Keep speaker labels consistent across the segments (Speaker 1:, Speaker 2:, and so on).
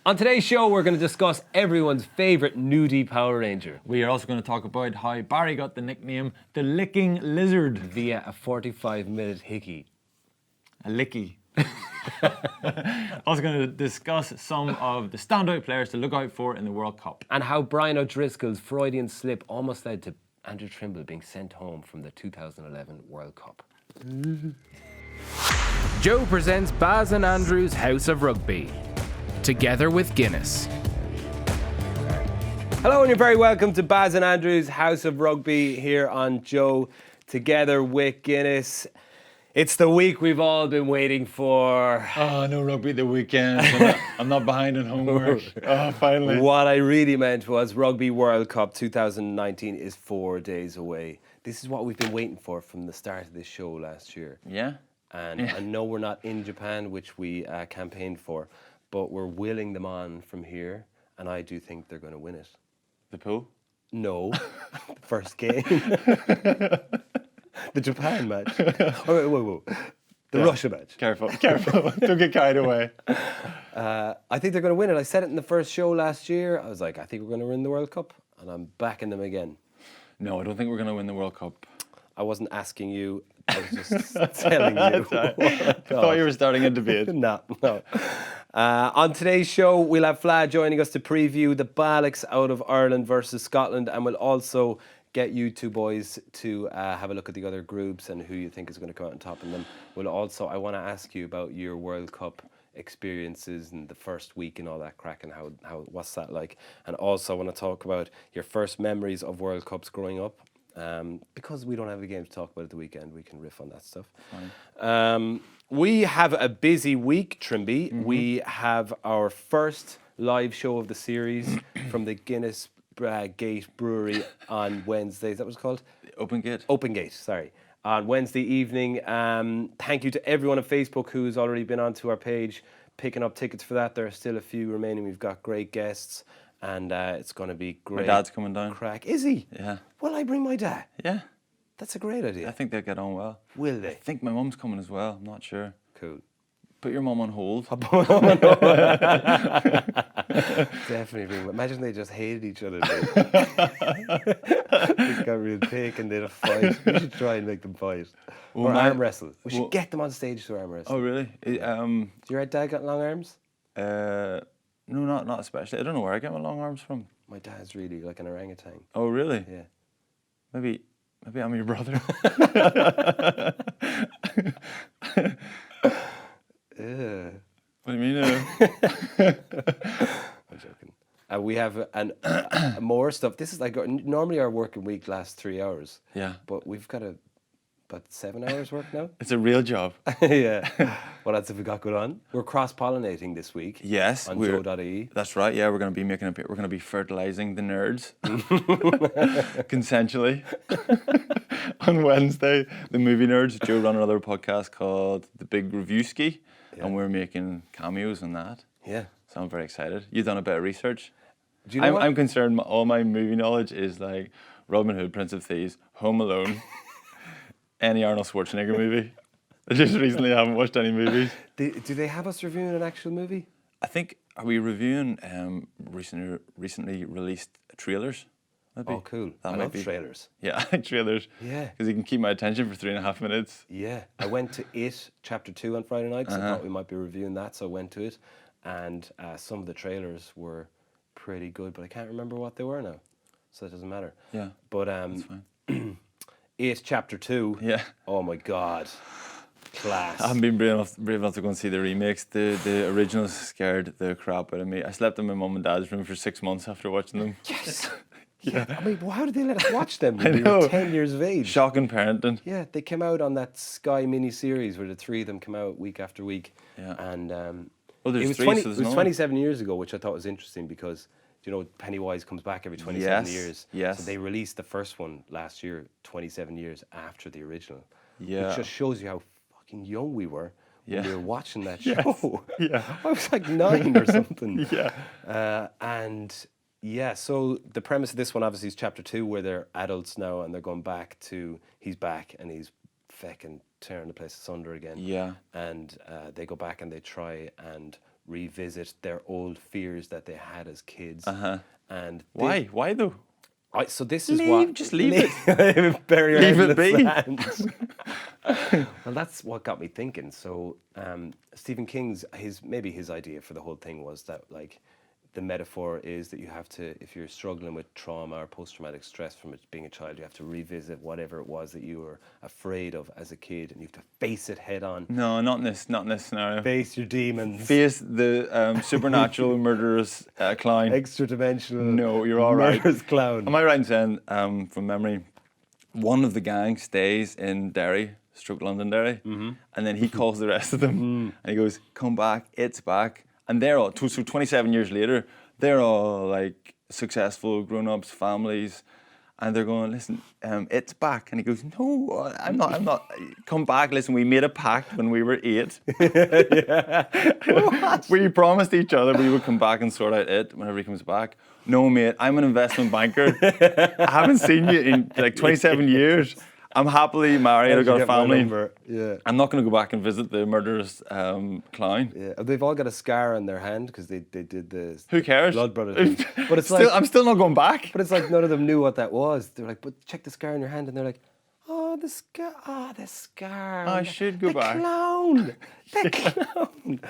Speaker 1: On today's show, we're going to discuss everyone's favourite nudie Power Ranger
Speaker 2: We are also going to talk about how Barry got the nickname the Licking Lizard.
Speaker 1: via a 45-minute hickey.
Speaker 2: A licky. Also going to discuss some of the standout players to look out for in the World Cup.
Speaker 1: And how Brian O'Driscoll's Freudian slip almost led to Andrew Trimble being sent home from the 2011 World Cup.
Speaker 3: Joe presents Baz and Andrew's House of Rugby, together with Guinness.
Speaker 1: Hello and you're very welcome to Baz and Andrew's House of Rugby here on Joe, together with Guinness. It's the week we've all been waiting for.
Speaker 2: Oh, no rugby the weekend. I'm not behind on homework. Oh, finally.
Speaker 1: What I really meant was Rugby World Cup 2019 is 4 days away. This is what we've been waiting for from the start of this show last year.
Speaker 2: Yeah?
Speaker 1: And I know we're not in Japan, which we campaigned for, but we're willing them on from here, and I do think they're going to win it.
Speaker 2: The pool?
Speaker 1: No, the first game. The Japan match. Oh, whoa. The Russia match.
Speaker 2: Careful. Don't get carried away.
Speaker 1: I think they're going to win it. I said it in the first show last year. I was like, I think we're going to win the World Cup, and I'm backing them again.
Speaker 2: No, I don't think we're going to win the World Cup.
Speaker 1: I wasn't asking you. I was just telling you.
Speaker 2: I thought you were starting a debate.
Speaker 1: No. On today's show, we'll have Fla joining us to preview the Balex out of Ireland versus Scotland, and we'll also get you two boys to have a look at the other groups and who you think is going to come out on top. And then we'll also, I want to ask you about your World Cup experiences and the first week and all that crack and how what's that like. And also I want to talk about your first memories of World Cups growing up. Because we don't have a game to talk about at the weekend, we can riff on that stuff. We have a busy week, Trimby. Mm-hmm. We have our first live show of the series from the Guinness Gate Brewery on Wednesday. Is that what it's called?
Speaker 2: Open Gate.
Speaker 1: Open Gate, sorry. On Wednesday evening. Thank you to everyone on Facebook who's already been onto our page picking up tickets for that. There are still a few remaining. We've got great guests. And it's going to be great.
Speaker 2: My dad's coming down.
Speaker 1: Crack. Is he?
Speaker 2: Yeah.
Speaker 1: Will I bring my dad?
Speaker 2: Yeah.
Speaker 1: That's a great idea.
Speaker 2: I think they'll get on well.
Speaker 1: Will they?
Speaker 2: I think my mum's coming as well. I'm not sure.
Speaker 1: Cool.
Speaker 2: Put your mum on hold.
Speaker 1: Definitely bring. Imagine they just hated each other. They got real thick and they'd a fight. We should try and make them fight. Or arm wrestle. We should get them on stage to arm wrestle.
Speaker 2: Oh, really?
Speaker 1: Do your dad got long arms?
Speaker 2: No, not especially. I don't know where I get my long arms from.
Speaker 1: My dad's really like an orangutan.
Speaker 2: Oh, really?
Speaker 1: Yeah.
Speaker 2: Maybe I'm your brother. What do you mean?
Speaker 1: I'm joking. We have more stuff. This is like normally our working week lasts 3 hours.
Speaker 2: Yeah.
Speaker 1: But we've got about 7 hours work now.
Speaker 2: It's a real job.
Speaker 1: Yeah. What else have we got going on? We're cross-pollinating this week.
Speaker 2: Yes.
Speaker 1: On Joe.ie.
Speaker 2: That's right. Yeah, we're going to be we're going to be fertilizing the nerds consensually. On Wednesday, the movie nerds, Joe run another podcast called The Big Review Ski, and we're making cameos in that.
Speaker 1: Yeah.
Speaker 2: So I'm very excited. You've done a bit of research.
Speaker 1: Do you know
Speaker 2: I'm concerned. All my movie knowledge is like Robin Hood, Prince of Thieves, Home Alone. Any Arnold Schwarzenegger movie. I just recently haven't watched any movies.
Speaker 1: Do they have us reviewing an actual movie?
Speaker 2: I think, are we reviewing recently released trailers? Maybe.
Speaker 1: Oh, cool.
Speaker 2: That
Speaker 1: I
Speaker 2: might
Speaker 1: love
Speaker 2: be.
Speaker 1: trailers.
Speaker 2: Yeah, I like trailers.
Speaker 1: Yeah.
Speaker 2: Because you can keep my attention for 3.5 minutes.
Speaker 1: Yeah. I went to It, Chapter 2 on Friday night, so I thought we might be reviewing that, so I went to it. And some of the trailers were pretty good, but I can't remember what they were now. So it doesn't matter.
Speaker 2: Yeah,
Speaker 1: But
Speaker 2: that's fine.
Speaker 1: It, Chapter 2.
Speaker 2: Yeah.
Speaker 1: Oh my God. Class.
Speaker 2: I haven't been brave enough to go and see the remakes. The originals scared the crap out of me. I slept in my mum and dad's room for 6 months after watching them.
Speaker 1: Yes. Yeah. I mean, how did they let us watch them
Speaker 2: I
Speaker 1: when we
Speaker 2: know.
Speaker 1: were 10 years of age?
Speaker 2: Shocking parenting.
Speaker 1: Yeah, they came out on that Sky mini-series where the three of them come out week after week.
Speaker 2: Yeah.
Speaker 1: And
Speaker 2: Well, there's
Speaker 1: it was,
Speaker 2: three,
Speaker 1: 20,
Speaker 2: so
Speaker 1: it
Speaker 2: there's
Speaker 1: was
Speaker 2: no
Speaker 1: 27 years ago, which I thought was interesting because, you know, Pennywise comes back every 27 years.
Speaker 2: Yes.
Speaker 1: So they released the first one last year, 27 years after the original.
Speaker 2: Yeah.
Speaker 1: Which just shows you how fucking young we were when we were watching that
Speaker 2: Yes.
Speaker 1: show.
Speaker 2: Yeah.
Speaker 1: I was like 9 or something.
Speaker 2: Yeah.
Speaker 1: Yeah, so the premise of this one obviously is Chapter 2 where they're adults now and they're going back to, he's back and he's fecking tearing the place asunder again.
Speaker 2: Yeah.
Speaker 1: And they go back and they try and revisit their old fears that they had as kids. And
Speaker 2: Why? Why though?
Speaker 1: so this is what
Speaker 2: Just leave it.
Speaker 1: bury your
Speaker 2: Leave
Speaker 1: head
Speaker 2: it
Speaker 1: in the
Speaker 2: be.
Speaker 1: sand. Well, that's what got me thinking. So Stephen King's maybe his idea for the whole thing was that like the metaphor is that you have to, if you're struggling with trauma or post-traumatic stress from being a child, you have to revisit whatever it was that you were afraid of as a kid, and you have to face it head on.
Speaker 2: No, not in this scenario.
Speaker 1: Face your demons.
Speaker 2: Face the supernatural murderous clown.
Speaker 1: Extra dimensional.
Speaker 2: No, you're all right.
Speaker 1: Murderous clown.
Speaker 2: Am I right in saying, from memory, one of the gang stays in Derry, Londonderry, and then he calls the rest of them, and he goes, "Come back, it's back." And they're all, so 27 years later, they're all like successful grown-ups, families, and they're going, "Listen, it's back." And he goes, "No, I'm not. Come back. Listen, we made a pact when we were 8. We promised each other we would come back and sort out it whenever he comes back. No, mate, I'm an investment banker. I haven't seen you in like 27 years. I'm happily married. I've got a family.
Speaker 1: Yeah.
Speaker 2: I'm not going to go back and visit the murderous clown."
Speaker 1: Yeah, they've all got a scar on their hand because they did the
Speaker 2: Who cares?
Speaker 1: Blood Brothers thing. But it's
Speaker 2: I'm still not going back.
Speaker 1: but it's like none of them knew what that was. They're like, "But check the scar on your hand," and they're like, "Oh, the scar! Oh, the scar!
Speaker 2: I should go back."
Speaker 1: The clown, the clown!"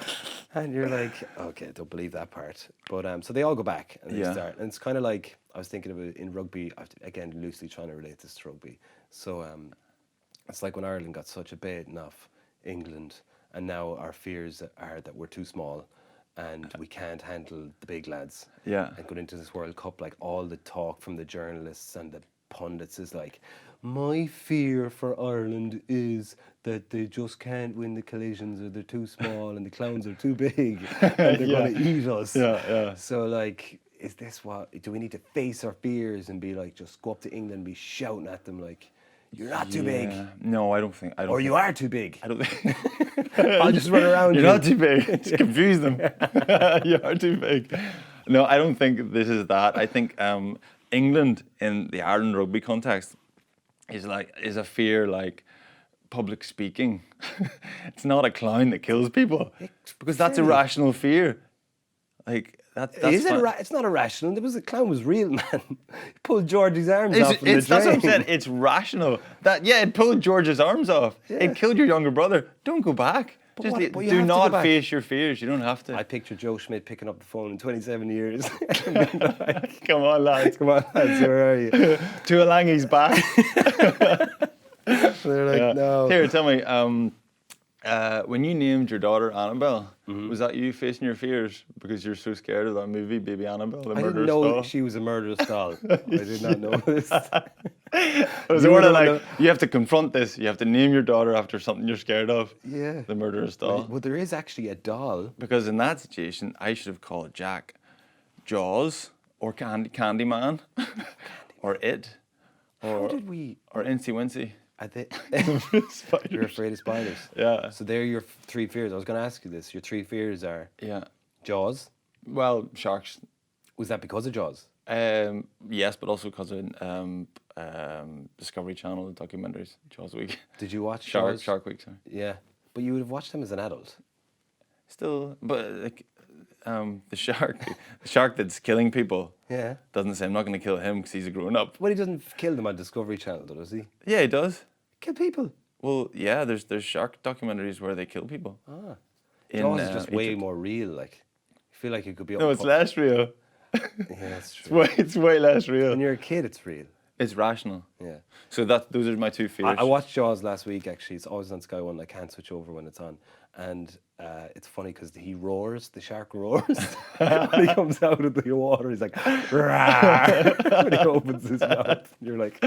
Speaker 1: And you're like, "Okay, don't believe that part." But so they all go back and they start, and it's kind of like I was thinking of it in rugby. Again, loosely trying to relate this to rugby. So it's like when Ireland got such a beating off England, and now our fears are that we're too small and we can't handle the big lads.
Speaker 2: Yeah.
Speaker 1: And going into this World Cup, like all the talk from the journalists and the pundits is like, "My fear for Ireland is that they just can't win the collisions, or they're too small and the clowns are too big and they're going to eat us." So like, is this do we need to face our fears and be like, just go up to England and be shouting at them like, "You're not too big."
Speaker 2: No, I don't think.
Speaker 1: Or you are too big.
Speaker 2: I don't think.
Speaker 1: I'll just run around
Speaker 2: You're
Speaker 1: you.
Speaker 2: not too big. Just confuse them. You are too big. No, I don't think this is that. I think England in the Ireland rugby context is a fear like public speaking. It's not a clown that kills people, because that's a rational fear. Like that's
Speaker 1: It's not irrational. The clown was real, man. He pulled Georgie's arms off in the drain.
Speaker 2: That's what I'm saying. It's rational. It pulled George's arms off.
Speaker 1: Yeah.
Speaker 2: It killed your younger brother. Don't go back.
Speaker 1: But you
Speaker 2: Do
Speaker 1: have to go
Speaker 2: not
Speaker 1: back.
Speaker 2: face your fears. You don't have to.
Speaker 1: I picture Joe Schmidt picking up the phone in 27 years.
Speaker 2: Come on, lads.
Speaker 1: Come on, lads, where are you?
Speaker 2: Tuolangi's back.
Speaker 1: They're like, "No."
Speaker 2: Here, tell me, when you named your daughter Annabelle, was that you facing your fears because you're so scared of that movie, Baby Annabelle, the
Speaker 1: I didn't
Speaker 2: murderous
Speaker 1: know
Speaker 2: doll?
Speaker 1: she was a murderous doll. I did not know this.
Speaker 2: It was
Speaker 1: You
Speaker 2: sort of
Speaker 1: don't
Speaker 2: like, you have to confront this. You have to name your daughter after something you're scared of.
Speaker 1: Yeah.
Speaker 2: The murderous doll.
Speaker 1: Well, there is actually a doll.
Speaker 2: Because in that situation, I should have called Jack Jaws or Candyman or It
Speaker 1: How did we?
Speaker 2: or Incy Wincy.
Speaker 1: I think
Speaker 2: Spiders.
Speaker 1: you're afraid of spiders.
Speaker 2: Yeah.
Speaker 1: So they're your 3 fears. I was going to ask you this. Your 3 fears are
Speaker 2: Yeah.
Speaker 1: Jaws.
Speaker 2: Well, sharks.
Speaker 1: Was that because of Jaws?
Speaker 2: Yes, but also because of Discovery Channel, the documentaries, Jaws Week.
Speaker 1: Did you watch
Speaker 2: Shark
Speaker 1: Jaws?
Speaker 2: Shark Week, sorry.
Speaker 1: Yeah, but you would have watched them as an adult.
Speaker 2: Still, but like the shark that's killing people
Speaker 1: Yeah.
Speaker 2: doesn't say I'm not going to kill him because he's a grown up.
Speaker 1: Well, he doesn't kill them on Discovery Channel, though, does he?
Speaker 2: Yeah, he does.
Speaker 1: Kill people.
Speaker 2: Well, yeah, there's shark documentaries where they kill people.
Speaker 1: Ah.
Speaker 2: In,
Speaker 1: Jaws is just way
Speaker 2: Egypt.
Speaker 1: more real. Like, I feel like it could be.
Speaker 2: No, it's less real.
Speaker 1: Yeah, that's true.
Speaker 2: It's way less real.
Speaker 1: When you're a kid, it's real.
Speaker 2: It's rational.
Speaker 1: Yeah.
Speaker 2: So those are my 2 fears.
Speaker 1: I watched Jaws last week, actually. It's always on Sky One. I can't switch over when it's on. And it's funny because he roars, the shark roars. When he comes out of the water, he's like, "Rawr," when he opens his mouth. You're like,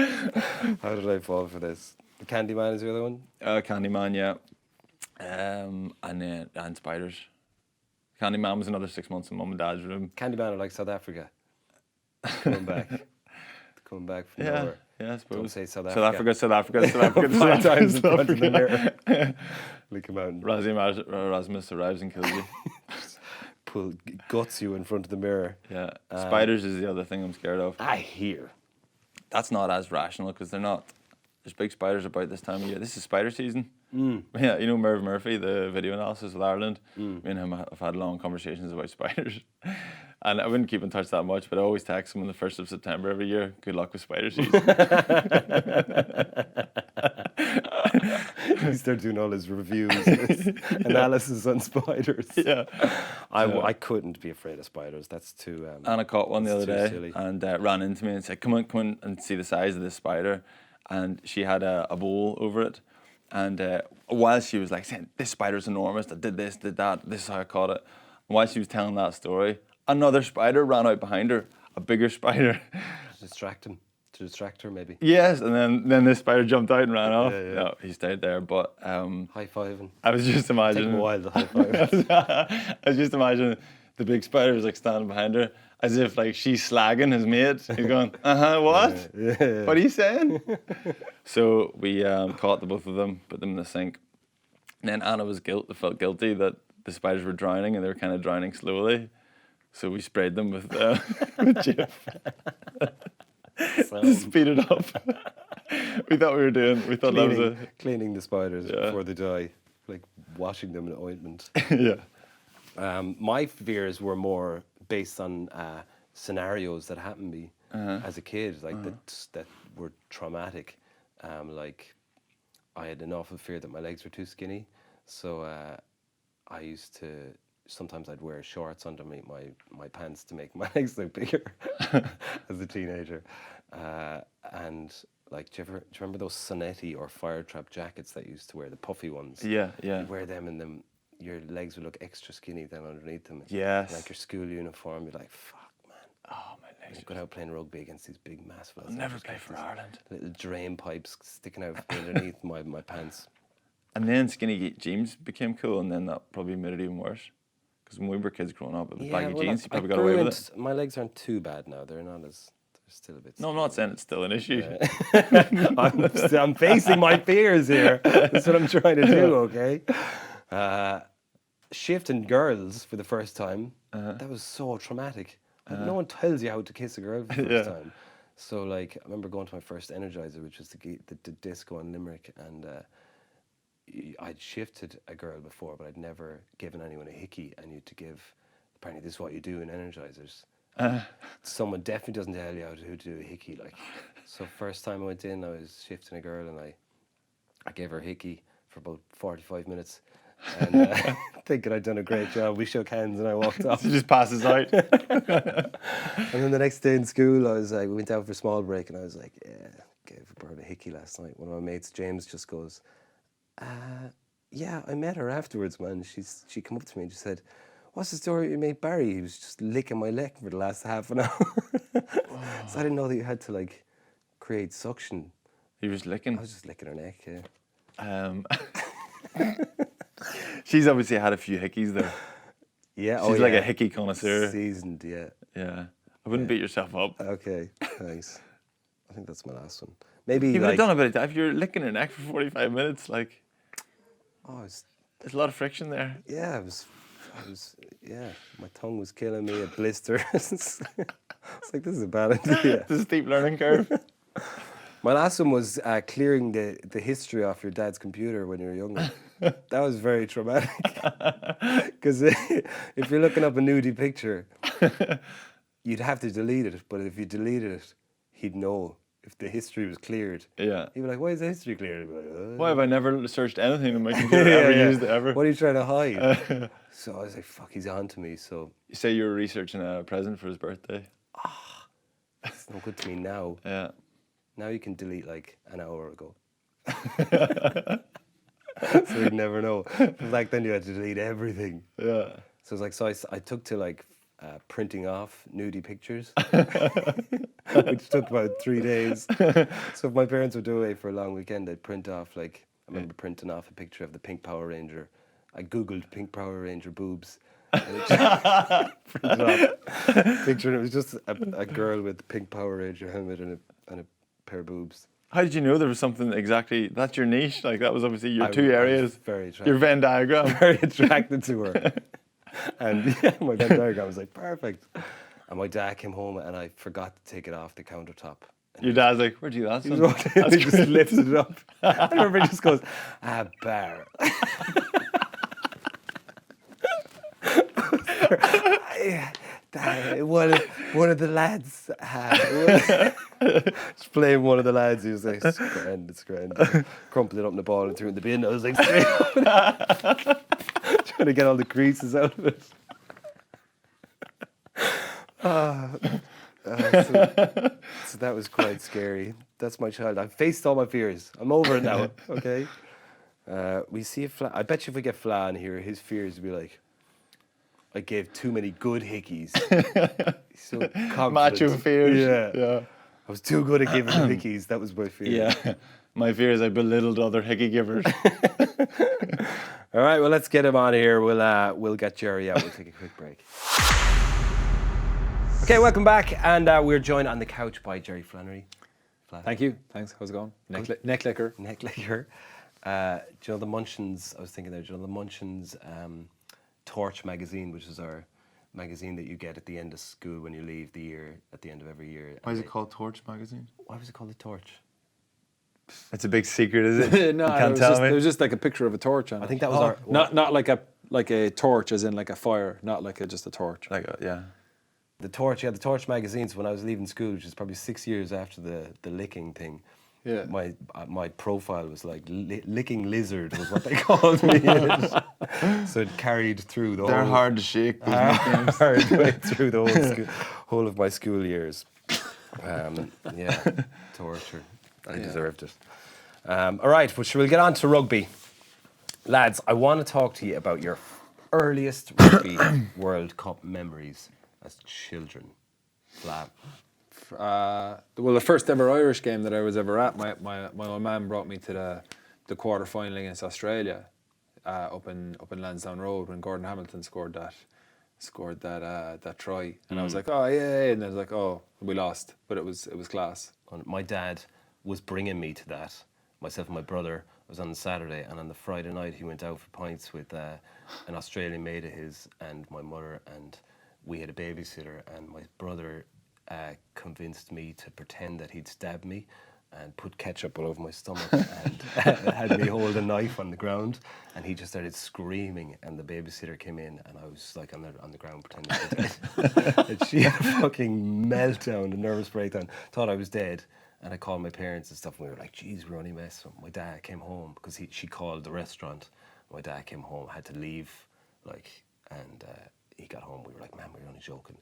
Speaker 1: how did I fall for this? The Candyman is the other one?
Speaker 2: Candyman, yeah. And spiders. Candyman was another 6 months in Mum and Dad's room.
Speaker 1: Candyman are like South Africa. Coming back. Coming back from
Speaker 2: Yeah,
Speaker 1: nowhere.
Speaker 2: yeah, I suppose.
Speaker 1: Don't say South
Speaker 2: South
Speaker 1: Africa.
Speaker 2: Africa, South Africa, South Africa.
Speaker 1: 5 times in
Speaker 2: South
Speaker 1: front of the
Speaker 2: Africa.
Speaker 1: mirror. Lick him out and
Speaker 2: Erasmus arrives and kills you.
Speaker 1: guts you in front of the mirror.
Speaker 2: Yeah. Spiders is the other thing I'm scared of.
Speaker 1: I hear.
Speaker 2: That's not as rational because they're not. There's big spiders about this time of year. This is spider season. Yeah, you know Merv Murphy, the video analysis with Ireland. Me and him have had long conversations about spiders. And I wouldn't keep in touch that much, but I always text him on the 1st of September every year, good luck with spider season.
Speaker 1: He started doing all his reviews, his analysis on spiders.
Speaker 2: Yeah.
Speaker 1: I couldn't be afraid of spiders. That's too.
Speaker 2: Anna caught one the
Speaker 1: that's
Speaker 2: other
Speaker 1: too
Speaker 2: day
Speaker 1: silly.
Speaker 2: and ran into me and said, come on and see the size of this spider. And she had a bowl over it. And while she was like saying, this spider's enormous, I did this, did that, this is how I caught it. And while she was telling that story, another spider ran out behind her, a bigger spider.
Speaker 1: To distract her maybe.
Speaker 2: Yes, and then this spider jumped out and ran off.
Speaker 1: Yeah.
Speaker 2: No, he stayed there, but
Speaker 1: High fiving.
Speaker 2: I was just
Speaker 1: Take
Speaker 2: imagining.
Speaker 1: him a while to high five.
Speaker 2: I was just imagining the big spider was like standing behind her, as if like she's slagging his mate. He's going, what?
Speaker 1: Yeah.
Speaker 2: What are you saying? So we caught the both of them, put them in the sink. And then Anna felt guilty that the spiders were drowning and they were kind of drowning slowly. So we sprayed them with Jif to speed it up. We thought that was
Speaker 1: Cleaning the spiders
Speaker 2: Yeah.
Speaker 1: before they die, like washing them in ointment.
Speaker 2: yeah.
Speaker 1: My fears were more based on scenarios that happened to me as a kid, like that were traumatic. Like I had an awful fear that my legs were too skinny, so I used to. Sometimes I'd wear shorts underneath my pants to make my legs look bigger as a teenager. And like, do you remember those Sonetti or Fire Trap jackets that you used to wear, the puffy ones?
Speaker 2: Yeah.
Speaker 1: You'd wear them and then your legs would look extra skinny then underneath them.
Speaker 2: Yes.
Speaker 1: Like your school uniform, you're like, fuck, man.
Speaker 2: Oh, my legs.
Speaker 1: I've got out playing rugby against these big, massive...
Speaker 2: I'll never play for Ireland.
Speaker 1: Little drain pipes sticking out from underneath my pants.
Speaker 2: And then skinny jeans became cool, and then that probably made it even worse. Because when we were kids growing up, it was baggy jeans. You probably got away with it.
Speaker 1: My legs aren't too bad now. They're still a bit...
Speaker 2: No, I'm not saying it's still an issue.
Speaker 1: I'm facing my fears here. That's what I'm trying to do, okay? Shifting girls for the first time, that was so traumatic. Like, no one tells you how to kiss a girl for the first time. So, like, I remember going to my first Energizer, which was the disco in Limerick, and I'd shifted a girl before, but I'd never given anyone a hickey, and you'd to give... Apparently, this is what you do in Energizers. Someone definitely doesn't tell you how to do a hickey, like. So first time I went in, I was shifting a girl and I gave her a hickey for about 45 minutes and thinking I'd done a great job. We shook hands and I walked off.
Speaker 2: She just passes out.
Speaker 1: And then the next day in school, I was like, we went out for a small break and I was like, yeah, gave her a hickey last night. One of my mates, James, just goes, yeah, I met her afterwards, man. She came up to me and she said, what's the story with your mate Barry? He was just licking my leg for the last half an hour. So I didn't know that you had to like create suction.
Speaker 2: He was licking.
Speaker 1: I was just licking her neck, yeah.
Speaker 2: She's obviously had a few hickeys though.
Speaker 1: Yeah,
Speaker 2: She's like a hickey connoisseur.
Speaker 1: Seasoned, yeah.
Speaker 2: Yeah. I wouldn't beat yourself up.
Speaker 1: Okay, thanks. I think that's my last one. Maybe
Speaker 2: You would
Speaker 1: like...
Speaker 2: have done a bit of that. If you're licking her neck for 45 minutes, like,
Speaker 1: Oh,
Speaker 2: there's a lot of friction there.
Speaker 1: yeah, yeah, my tongue was killing me, a blister. It's like, this is a bad idea.
Speaker 2: There's a steep learning curve.
Speaker 1: My last one was clearing the history off your dad's computer when you were younger. That was very traumatic. Because if you're looking up a nudie picture, you'd have to delete it. But if you deleted it, he'd know if the history was cleared.
Speaker 2: Yeah.
Speaker 1: He'd be like, why is the history cleared? He'd be like,
Speaker 2: Why have I never searched anything on my computer, ever used it, ever?
Speaker 1: What are you trying to hide? So I was like, fuck, he's on to me. So
Speaker 2: You say you were researching a present for his birthday.
Speaker 1: it's no good to me now.
Speaker 2: Yeah.
Speaker 1: Now you can delete like an hour ago. So you'd never know. Back then you had to delete everything.
Speaker 2: Yeah.
Speaker 1: So it's like, I took to like printing off nudie pictures, which took about 3 days. So if my parents would do away for a long weekend, they'd print off like, I remember printing off a picture of the Pink Power Ranger. I Googled Pink Power Ranger boobs. And it printed off a picture, and it was just a girl with the Pink Power Ranger helmet and a pair of boobs.
Speaker 2: How did you know there was something exactly, that's your niche? Like, that was obviously your two
Speaker 1: I was
Speaker 2: areas.
Speaker 1: very attracted.
Speaker 2: Your Venn diagram.
Speaker 1: Very attracted to her. And yeah, my Venn diagram was like, perfect. And my dad came home and I forgot to take it off the countertop.
Speaker 2: Your dad's like, where'd you get that,
Speaker 1: He was
Speaker 2: son?
Speaker 1: walking and he just lifted it up. I remember he just goes, bar. One of the lads just playing one of the lads. He was like, it's grand. Crumpled it up in the ball and threw it in the bin. I was like, straight up. Trying to get all the creases out of it. So that was quite scary. That's my child. I've faced all my fears. I'm over it now. Okay. We see I bet you if we get Fla in here, his fears would be like, I gave too many good hickeys. He's so confident.
Speaker 2: Macho fears.
Speaker 1: Yeah. I was too good at giving the hickeys. That was my fear.
Speaker 2: Yeah. My fear is I belittled other hickey givers.
Speaker 1: All right, well, let's get him on here. We'll get Jerry out. We'll take a quick break. Okay, welcome back. And we're joined on the couch by Jerry Flannery.
Speaker 4: Thank you. Thanks. How's it going? Neck licker.
Speaker 1: Neck licker. Do you know the Munchins? I was thinking there. Do you know the Munchins Torch magazine, which is our magazine that you get at the end of school when you leave the year, at the end of every year?
Speaker 2: Why is it called Torch magazine?
Speaker 1: Why was it called the Torch?
Speaker 2: It's a big secret, is it?
Speaker 4: No,
Speaker 2: you can't tell me.
Speaker 4: There was just like a picture of a torch on it.
Speaker 1: I think that was
Speaker 4: not like a torch, as in like a fire, not like just a torch.
Speaker 2: Yeah.
Speaker 1: The Torch. Yeah, the Torch magazines. When I was leaving school, which is probably 6 years after the licking thing.
Speaker 4: Yeah.
Speaker 1: My profile was like licking lizard was what they called me. So it carried through the
Speaker 2: They're
Speaker 1: whole.
Speaker 2: hard to shake.
Speaker 1: Hard way through the whole of my school years. Torture. I deserved it. All right, well, shall we get on to rugby, lads? I want to talk to you about your earliest Rugby World Cup memories as children. Flab.
Speaker 4: Well, the first ever Irish game that I was ever at, my old man brought me to the quarter final against Australia, up in Lansdowne Road when Gordon Hamilton scored that try, and I was like, oh yeah, and I was like, oh, we lost, but it was class.
Speaker 1: And my dad was bringing me to that. Myself and my brother. I was on the Saturday, and on the Friday night he went out for pints with an Australian mate of his and my mother, and we had a babysitter, and my brother convinced me to pretend that he'd stabbed me and put ketchup all over my stomach and had me hold a knife on the ground, and he just started screaming, and the babysitter came in, and I was like on the ground pretending to be dead. And she had a fucking meltdown, a nervous breakdown, thought I was dead, and I called my parents and stuff, and we were like, geez, we're only messing. My dad came home because she called the restaurant. My dad came home, had to leave, and he got home. We were like, man, we were only joking.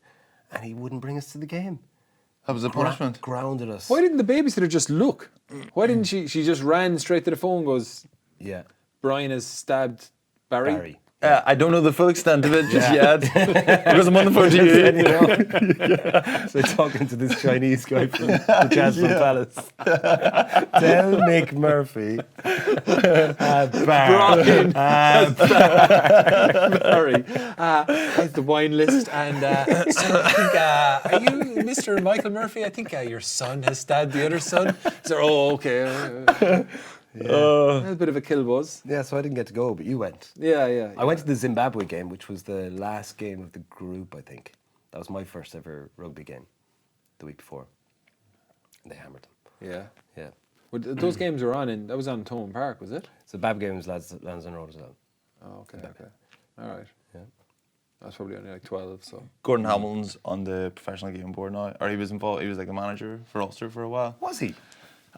Speaker 1: And he wouldn't bring us to the game.
Speaker 2: That was a punishment.
Speaker 1: Grounded us.
Speaker 4: Why didn't the babysitter just look? Why didn't she just ran straight to the phone and goes,
Speaker 1: Yeah.
Speaker 4: Brian has stabbed Barry?
Speaker 2: I don't know the full extent of it just yet because I'm on the phone to you.
Speaker 1: So talking to this Chinese guy from the Jasmine Palace. Tell Nick Murphy.
Speaker 4: Brian Barry has the wine list, and so I think, are you Mr. Michael Murphy? I think your son has stabbed the other son. So, oh, okay. That's a bit of a kill buzz.
Speaker 1: Yeah, so I didn't get to go, but you went.
Speaker 4: Yeah.
Speaker 1: I went to the Zimbabwe game, which was the last game of the group, I think. That was my first ever rugby game, the week before. And they hammered them. Yeah.
Speaker 4: Well, those games were that was on Thomond Park, was it?
Speaker 1: So Bab game was Lansdowne Road as well.
Speaker 4: Oh, okay. All right.
Speaker 1: Yeah.
Speaker 4: I was probably only like 12, so.
Speaker 2: Gordon Hamilton's on the professional game board now, or he was involved. He was like a manager for Ulster for a while.
Speaker 1: Was he?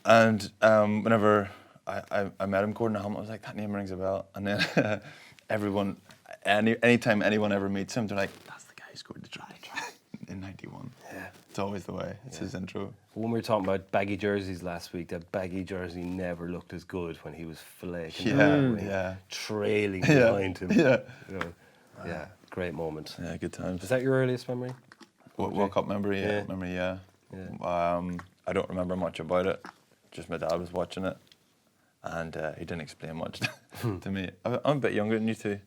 Speaker 2: And whenever I met him, Gordon Hamilton, I was like, that name rings a bell. And then everyone, anytime anyone ever meets him, they're like, that's the guy who scored the try in 91.
Speaker 1: Yeah.
Speaker 2: It's always the way. It's his intro.
Speaker 1: When we were talking about baggy jerseys last week, that baggy jersey never looked as good when he was flaking. Trailing behind him.
Speaker 2: Yeah.
Speaker 1: You know, yeah, great moment.
Speaker 2: Yeah, good times.
Speaker 1: Is that your earliest memory?
Speaker 2: World Cup memory,
Speaker 1: Yeah.
Speaker 2: memory, yeah. I don't remember much about it. Just my dad was watching it, and he didn't explain much to me. I'm a bit younger than you two,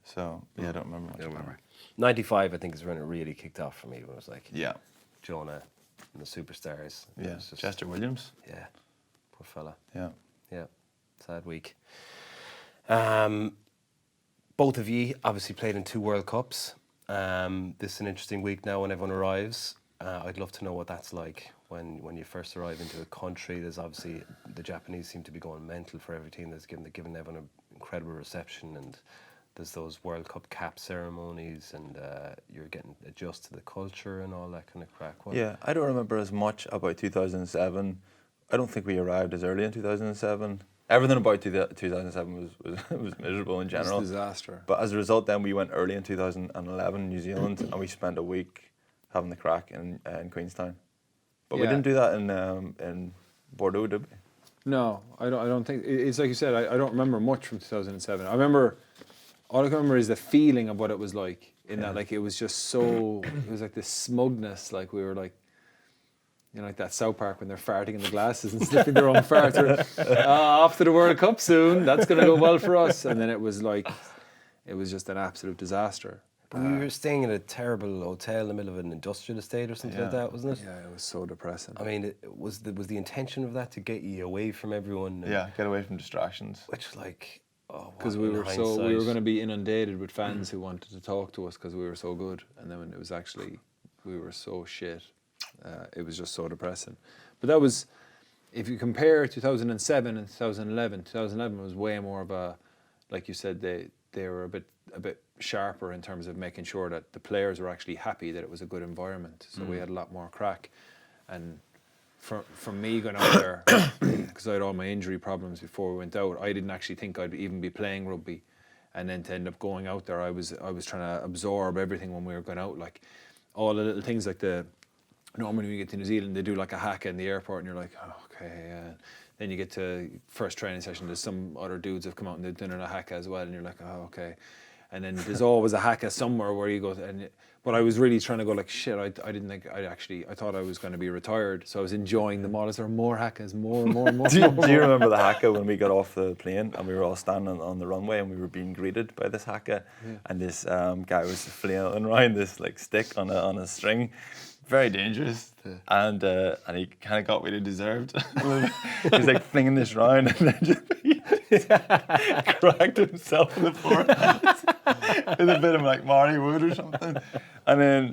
Speaker 2: so yeah, I don't remember much about it.
Speaker 1: 95, I think, is when it really kicked off for me. When it was like
Speaker 2: Yeah,
Speaker 1: Jonah and the superstars. It
Speaker 2: yeah.
Speaker 1: was just-
Speaker 2: Chester Williams.
Speaker 1: Yeah, poor fella.
Speaker 2: Yeah.
Speaker 1: Yeah, sad week. Both of ye obviously played in 2 World Cups. This is an interesting week now when everyone arrives. I'd love to know what that's like when you first arrive into a country. There's obviously the Japanese seem to be going mental for everything. They're giving everyone an incredible reception, and there's those World Cup cap ceremonies, and you're getting adjusted to the culture and all that kind of crack.
Speaker 2: Yeah, I don't remember as much about 2007. I don't think we arrived as early in 2007. Everything about 2007 was miserable in general.
Speaker 4: It was a disaster.
Speaker 2: But as a result, then we went early in 2011 in New Zealand, and we spent a week having the crack in Queenstown. But we
Speaker 4: Yeah.
Speaker 2: didn't do that in Bordeaux, did we?
Speaker 4: No, I don't think it's like you said. I don't remember much from 2007. I remember all I can remember is the feeling of what it was like. In that, like it was just so. It was like this smugness. Like we were like, you know, like that South Park when they're farting in the glasses and sniffing their own farts. Off to the World Cup soon. That's gonna go well for us. And then it was like, it was just an absolute disaster.
Speaker 1: But we were staying in a terrible hotel in the middle of an industrial estate or something like that, wasn't it?
Speaker 4: Yeah, it was so depressing.
Speaker 1: I mean, was the intention of that to get you away from everyone? And
Speaker 2: Yeah, get away from distractions.
Speaker 1: Which, like,
Speaker 4: Because we were going to be inundated with fans who wanted to talk to us because we were so good, and then when it was actually we were so shit, it was just so depressing. But that was, if you compare 2007 and 2011, 2011 was way more of a, like you said, they were a bit sharper in terms of making sure that the players were actually happy that it was a good environment. So we had a lot more crack, and from me going out there, because I had all my injury problems before we went out, I didn't actually think I'd even be playing rugby, and then to end up going out there, I was trying to absorb everything when we were going out, like all the little things like normally when you get to New Zealand, they do like a haka in the airport, and you're like, oh, okay, then you get to first training session, there's some other dudes have come out and they've done a haka as well, and you're like, oh, okay. And then there's always a haka somewhere where you go, but I was really trying to go like, shit, I didn't think, I thought I was going to be retired, so I was enjoying them all. Is there more hakas, more.
Speaker 2: Do you remember the haka when we got off the plane and we were all standing on the runway and we were being greeted by this haka, and this guy was flailing around this like stick on a string, very dangerous, and he kind of got what he deserved. He was like flinging this round and then just cracked himself in the forehead with a bit of like Mari wood or something, and then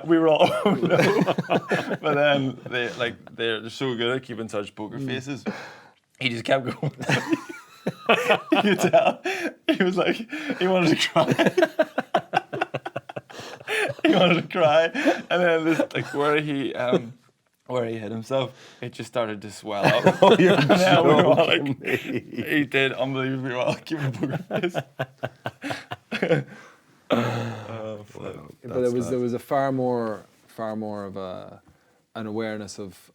Speaker 2: we were all oh no. But then they're so good at keeping such poker faces. He just kept going. You could tell he was like he wanted to cry. He wanted to cry, and then this like where he hit himself, it just started to swell up.
Speaker 1: Oh, you're
Speaker 2: And then we were all
Speaker 1: joking
Speaker 2: like, he did unbelievably well, keeping a poker face.
Speaker 4: But there was a far more of an awareness of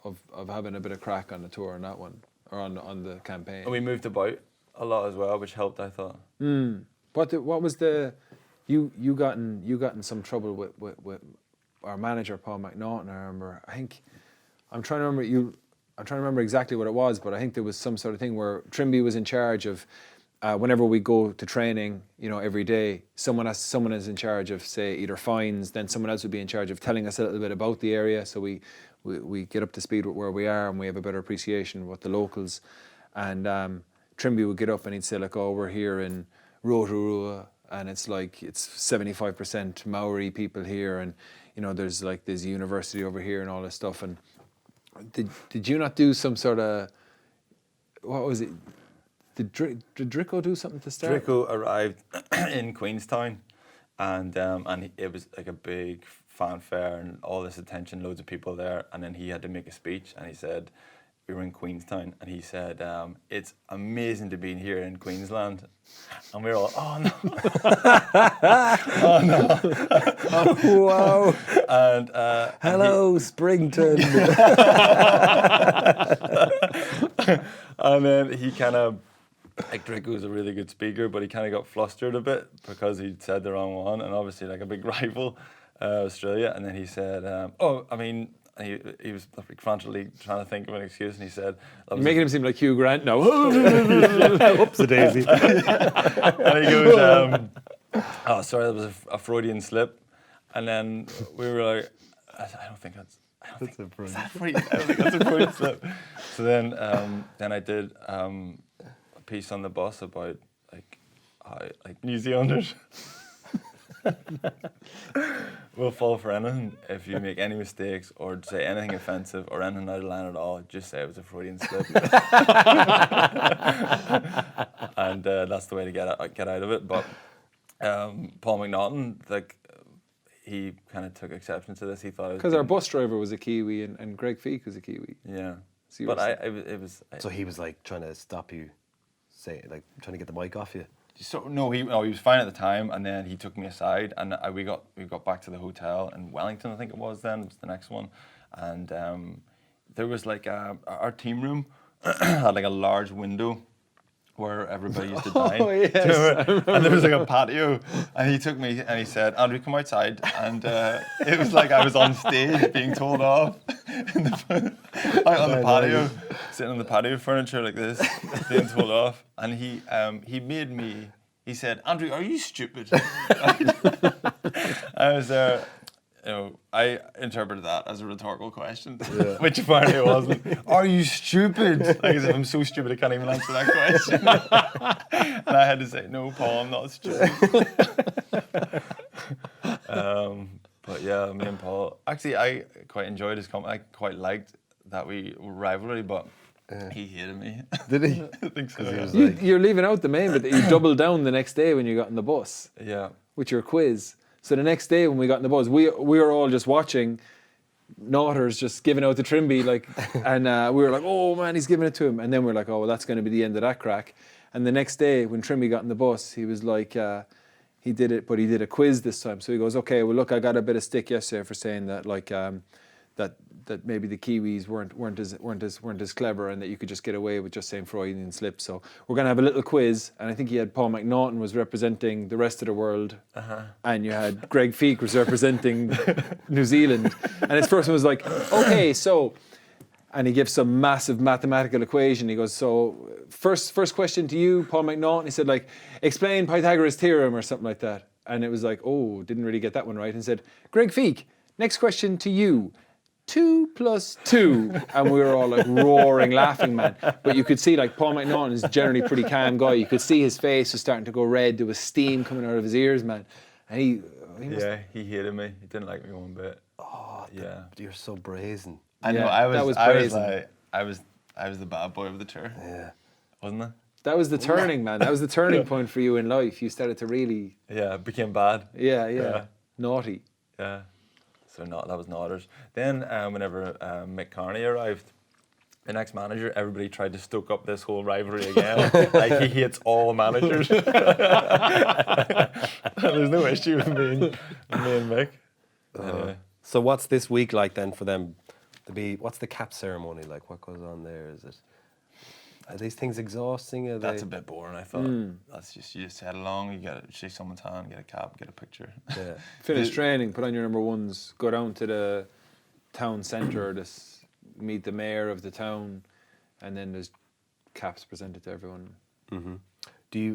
Speaker 4: having a bit of crack on the tour on that one, or on the campaign.
Speaker 2: And we moved about a lot as well, which helped, I thought.
Speaker 4: What was the you got in some trouble with our manager Paul McNaughton? I remember. I'm trying to remember exactly what it was, but I think there was some sort of thing where Trimby was in charge of whenever we go to training, you know, every day, someone is in charge of, say, either fines, then someone else would be in charge of telling us a little bit about the area, so we get up to speed with where we are and we have a better appreciation of what the locals. And Trimby would get up and he'd say like, oh, we're here in Rotorua, and it's like it's 75% Maori people here, and you know there's a university over here and all this stuff. And did you not do some sort of, what was it? Did Drico do something to start?
Speaker 2: Drico arrived in Queenstown, and it was like a big fanfare and all this attention, loads of people there, and then he had to make a speech, and he said, we were in Queenstown, and he said, it's amazing to be here in Queensland. And we were all, oh no. Oh no.
Speaker 1: Oh, wow.
Speaker 2: And
Speaker 1: hello, Springton.
Speaker 2: And then he kind of, like Drico was a really good speaker, but he kind of got flustered a bit because he'd said the wrong one, and obviously like a big rival, Australia. And then he said, he was like frantically trying to think of an excuse, and he said,
Speaker 4: You're making him seem like Hugh Grant now.
Speaker 1: Whoopsie-daisy.
Speaker 2: And he goes, oh, sorry, that was a Freudian slip. And then we were like, I don't think that's a Freudian slip. So then I did a piece on the bus about like New Zealanders We'll fall for anything. If you make any mistakes or say anything offensive or anything out of line at all, just say it was a Freudian slip. And that's the way to get out of it. But Paul McNaughton, like, he kind of took exception to this. He thought it was
Speaker 4: Because our bus driver was a Kiwi and Greg Feek was a Kiwi.
Speaker 2: yeah.
Speaker 4: So you
Speaker 2: But
Speaker 4: were
Speaker 2: it was.
Speaker 1: So he was like trying to stop you, like trying to get the mic off you.
Speaker 2: So no, he was fine at the time, and then he took me aside, and we got back to the hotel in Wellington, I think it was then. It was the next one, and there was like our team room had like a large window where everybody used to dine.
Speaker 4: Oh, yes.
Speaker 2: Do you remember? And there was like a patio, and he took me and he said, "Andrew, come outside," and it was like I was on stage being told off out on the patio, sitting on the patio furniture like this, being told off. And he made me. He said, "Andrew, are you stupid?" I was there. I interpreted that as a rhetorical question, which apparently it wasn't. Are you stupid? Like as if I'm so stupid I can't even answer that question. And I had to say, no, Paul, I'm not stupid. But yeah, me and Paul, actually, I quite enjoyed his company. I quite liked that we were rivalry, but he hated me.
Speaker 1: Did he?
Speaker 2: I think so.
Speaker 4: You're leaving out the main bit that you doubled down the next day when you got in the bus
Speaker 2: Yeah.
Speaker 4: with your quiz. So the next day when we got in the bus, we were all just watching Naughters just giving out the Trimby, like, and we were like, oh man, he's giving it to him. And then we're like, oh, well, that's going to be the end of that crack. And the next day when Trimby got in the bus, he was like, he did it, but he did a quiz this time. So he goes, okay, well, look, I got a bit of stick yesterday for saying that, like, that maybe the Kiwis weren't as clever, and that you could just get away with just saying Freudian slip. So we're gonna have a little quiz, and I think he had Paul McNaughton was representing the rest of the world, and you had Greg Feek was representing New Zealand, and his first one was like, okay, so, and he gives some massive mathematical equation. He goes, so first question to you, Paul McNaughton. He said, like, explain Pythagoras' theorem or something like that, and it was like, oh, didn't really get that one right, and said, Greg Feek, next question to you. 2 + 2, and we were all like roaring laughing, man. But you could see, like, Paul McNaughton is generally a pretty calm guy. You could see his face was starting to go red. There was steam coming out of his ears, man. And he
Speaker 2: hated me. He didn't like me one bit.
Speaker 1: Oh,
Speaker 2: yeah.
Speaker 1: You're so brazen.
Speaker 2: I know.
Speaker 4: Yeah,
Speaker 2: I was
Speaker 4: brazen.
Speaker 2: like, I was the bad boy of the tour.
Speaker 1: Yeah.
Speaker 2: Wasn't I?
Speaker 4: That was the turning, man. That was the turning point for you in life. You started to really,
Speaker 2: Yeah, it became bad.
Speaker 4: yeah. Naughty.
Speaker 2: Yeah. So that was Naughters. Then whenever Mick Carney arrived, the next manager, everybody tried to stoke up this whole rivalry again. Like, he hates all managers. There's no issue with me and Mick. Anyway.
Speaker 1: So what's this week like then for them? What's the cap ceremony like? What goes on there? Are these things exhausting?
Speaker 2: That's a bit boring, I thought. That's just, you just head along, you gotta shake someone's hand, get a cap, get a picture.
Speaker 1: Yeah.
Speaker 4: Finish training, put on your number ones, go down to the town centre, meet the mayor of the town, and then there's caps presented to everyone.
Speaker 1: Mm-hmm.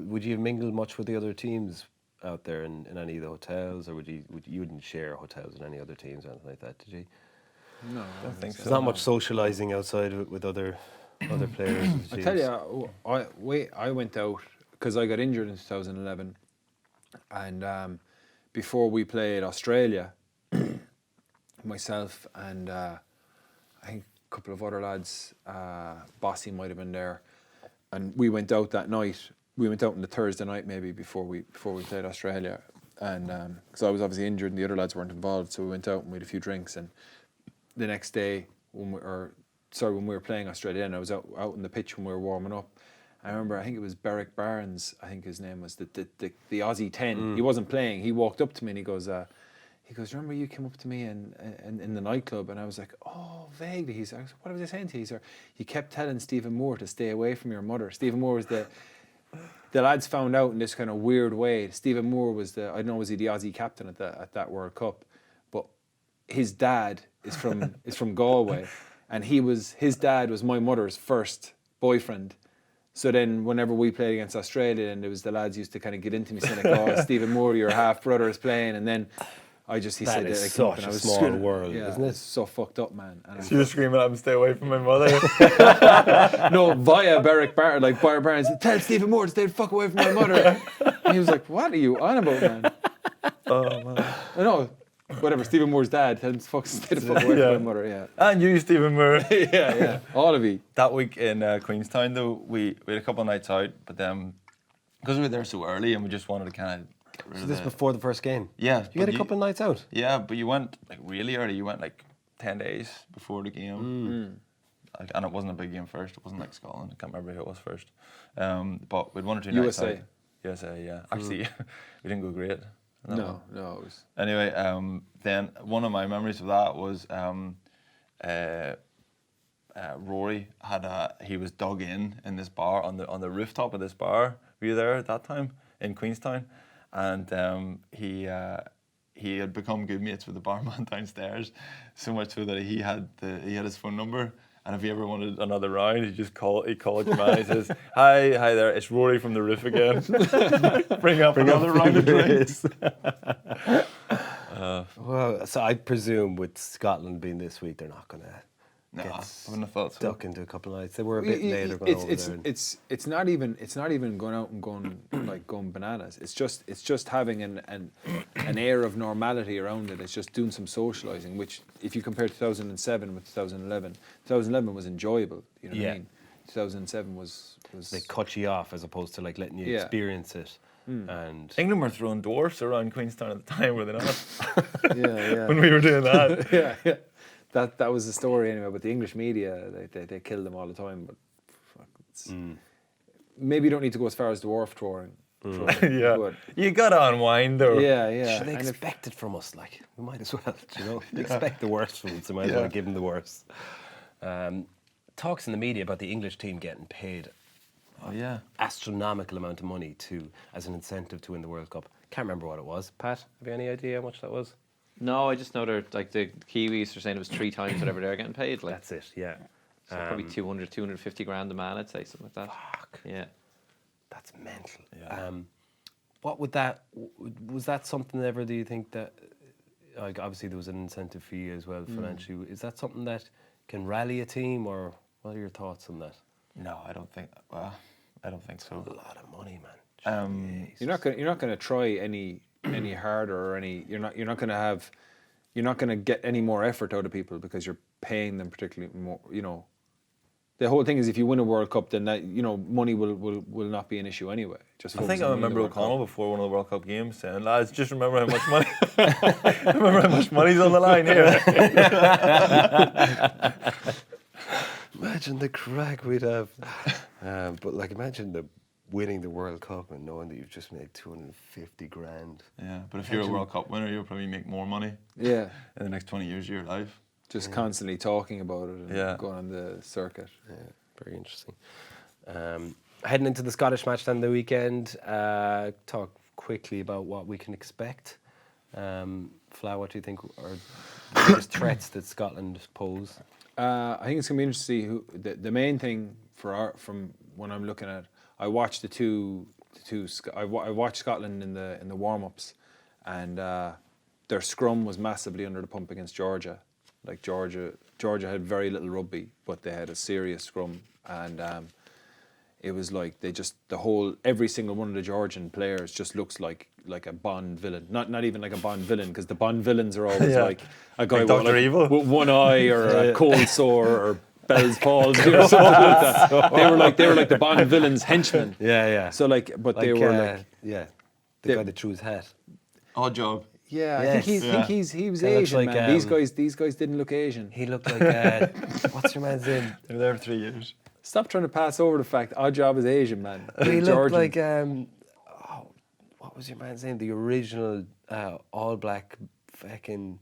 Speaker 1: Would you mingle much with the other teams out there in any of the hotels, or you wouldn't share hotels with any other teams or anything like that, did you?
Speaker 4: No,
Speaker 2: I don't think so.
Speaker 1: There's not much socialising outside with other players.
Speaker 4: I tell you, I went out because I got injured in 2011, and before we played Australia, myself and I think a couple of other lads, Bossy might have been there, and we went out that night. We went out on the Thursday night maybe before we played Australia, and because I was obviously injured and the other lads weren't involved, so we went out and we had a few drinks, and the next day when we were playing Australia, and I was out on the pitch when we were warming up. I remember, I think it was Berwick Barnes, I think his name was, the Aussie 10. He wasn't playing. He walked up to me and he goes, remember you came up to me in the nightclub? And I was like, oh, vaguely. He's like, what was I saying to you? He's like, you kept telling Stephen Moore to stay away from your mother. Stephen Moore was the lads found out in this kind of weird way. Stephen Moore was I don't know, was he the Aussie captain at that World Cup? But his dad is from Galway. And his dad was my mother's first boyfriend. So then whenever we played against Australia, and there was the lads used to kind of get into me saying, like, oh, Stephen Moore, your half brother is playing. And then he said
Speaker 1: is
Speaker 4: that,
Speaker 1: such
Speaker 4: and
Speaker 1: a
Speaker 4: I was
Speaker 1: small
Speaker 4: screaming,
Speaker 1: world,
Speaker 4: yeah,
Speaker 1: isn't it?
Speaker 4: It's so fucked up, man. And
Speaker 2: She was screaming at him, stay away from my mother.
Speaker 4: no, via Berwick Barnes, like Barwick Barnes, tell Stephen Moore to stay the fuck away from my mother. And he was like, what are you on about, man?
Speaker 2: Oh, man.
Speaker 4: I know. whatever, Stephen Moore's dad, tell him to stay the fuck away from my mother, yeah.
Speaker 2: And you, Stephen Moore.
Speaker 4: Yeah, all of you.
Speaker 2: That week in Queenstown, though, we had a couple of nights out, but then because we were there so early and we just wanted to kind of get rid
Speaker 1: So
Speaker 2: of
Speaker 1: this before the first game?
Speaker 2: Yeah.
Speaker 1: You had a couple of nights out?
Speaker 2: Yeah, but you went like really early. You went like 10 days before the game. Like, and it wasn't a big game first. It wasn't like Scotland. I can't remember who it was first. But we had 1 or 2 nights out. USA, yeah. Actually, we didn't go great.
Speaker 4: No, it was...
Speaker 2: Anyway, then one of my memories of that was Rory he was dug in this bar on the rooftop of this bar. Were you there at that time in Queenstown? And he had become good mates with the barman downstairs, so much so that he had his phone number. And if he ever wanted another round, he called your man. He says, "Hi there, it's Rory from the roof again. Bring up another round of drinks."
Speaker 1: Well, so I presume with Scotland being this week, they're not going to
Speaker 2: No, I wouldn't have thought so.
Speaker 1: stuck into a couple of nights. They were a bit later going over there.
Speaker 4: It's not even going out and going bananas. It's just having an air of normality around it. It's just doing some socialising, which if you compare 2007 with 2011, 2011 was enjoyable. You know what I mean? 2007 was
Speaker 1: They cut you off as opposed to like letting you experience it. And
Speaker 2: England were throwing dwarfs around Queenstown at the time, were they not?
Speaker 4: yeah.
Speaker 2: When we were doing that.
Speaker 4: yeah. That was the story anyway. But the English media, they kill them all the time. But fuck, maybe you don't need to go as far as dwarf throwing.
Speaker 2: Yeah,
Speaker 4: But
Speaker 2: you gotta unwind though.
Speaker 4: yeah.
Speaker 1: should they
Speaker 4: And if-
Speaker 1: expect it from us? Like, we might as well, you know? They expect the worst from us, so might as well give them the worst. Talks in the media about the English team getting paid astronomical amount of money as an incentive to win the World Cup. Can't remember what it was. Pat, have you any idea how much that was?
Speaker 5: No, I just know they're like the Kiwis are saying it was 3 times whatever they're getting paid. Like,
Speaker 1: That's it, yeah.
Speaker 5: so probably 250 grand a man, I'd say, something like that.
Speaker 1: Fuck.
Speaker 5: Yeah.
Speaker 1: That's mental.
Speaker 2: Yeah.
Speaker 1: What would that, was that something ever, do you think that, like obviously there was an incentive for you as well financially, is that something that can rally a team, or what are your thoughts on that?
Speaker 2: No, I don't think. Well, I don't think so.
Speaker 1: A lot of money, man.
Speaker 4: You're not going to try any harder or any. You're not going to get any more effort out of people because you're paying them particularly more. You know, the whole thing is if you win a World Cup, then that money will not be an issue anyway. Just
Speaker 2: I think I
Speaker 4: focus on winning the
Speaker 2: remember
Speaker 4: World
Speaker 2: O'Connell
Speaker 4: Cup.
Speaker 2: before one of the World Cup games saying, "Lads, just remember how much money. Remember how much money's on the line here."
Speaker 1: Imagine the crack we'd have. But like, imagine winning the World Cup and knowing that you've just made 250 grand.
Speaker 2: Yeah, but if you're a World Cup winner, you'll probably make more money
Speaker 4: Yeah,
Speaker 2: in the next 20 years of your life.
Speaker 4: just constantly talking about it and
Speaker 2: Yeah.
Speaker 4: going on the circuit.
Speaker 1: Yeah, very interesting. Heading into the Scottish match then the weekend, talk quickly about what we can expect. Fla, what do you think are the biggest threats that Scotland pose?
Speaker 4: I think it's going to be interesting to see who the main thing from when I'm looking at. I watched I watched Scotland in the warm-ups, and their scrum was massively under the pump against Georgia. Like Georgia had very little rugby, but they had a serious scrum, and it was like every single one of the Georgian players just looks like a Bond villain. Not even like a Bond villain, because the Bond villains are always like a guy
Speaker 2: Like Dr. Evil?
Speaker 4: with one eye or a cold sore or Bell's palsy or something like that. They were like the Bond villains' henchmen.
Speaker 1: Yeah.
Speaker 4: So they were like
Speaker 1: the guy that threw his hat.
Speaker 2: Odd job.
Speaker 4: yeah.
Speaker 1: Yes.
Speaker 4: I think he was
Speaker 1: Kinda looks
Speaker 4: Asian,
Speaker 1: like,
Speaker 4: man. These guys didn't look Asian.
Speaker 1: He looked like what's your man's name?
Speaker 2: They were there for 3 years.
Speaker 4: Stop trying to pass over the fact Odd Job is Asian, man.
Speaker 1: He looked
Speaker 4: Georgian.
Speaker 1: like what was your man's name? The original all black fucking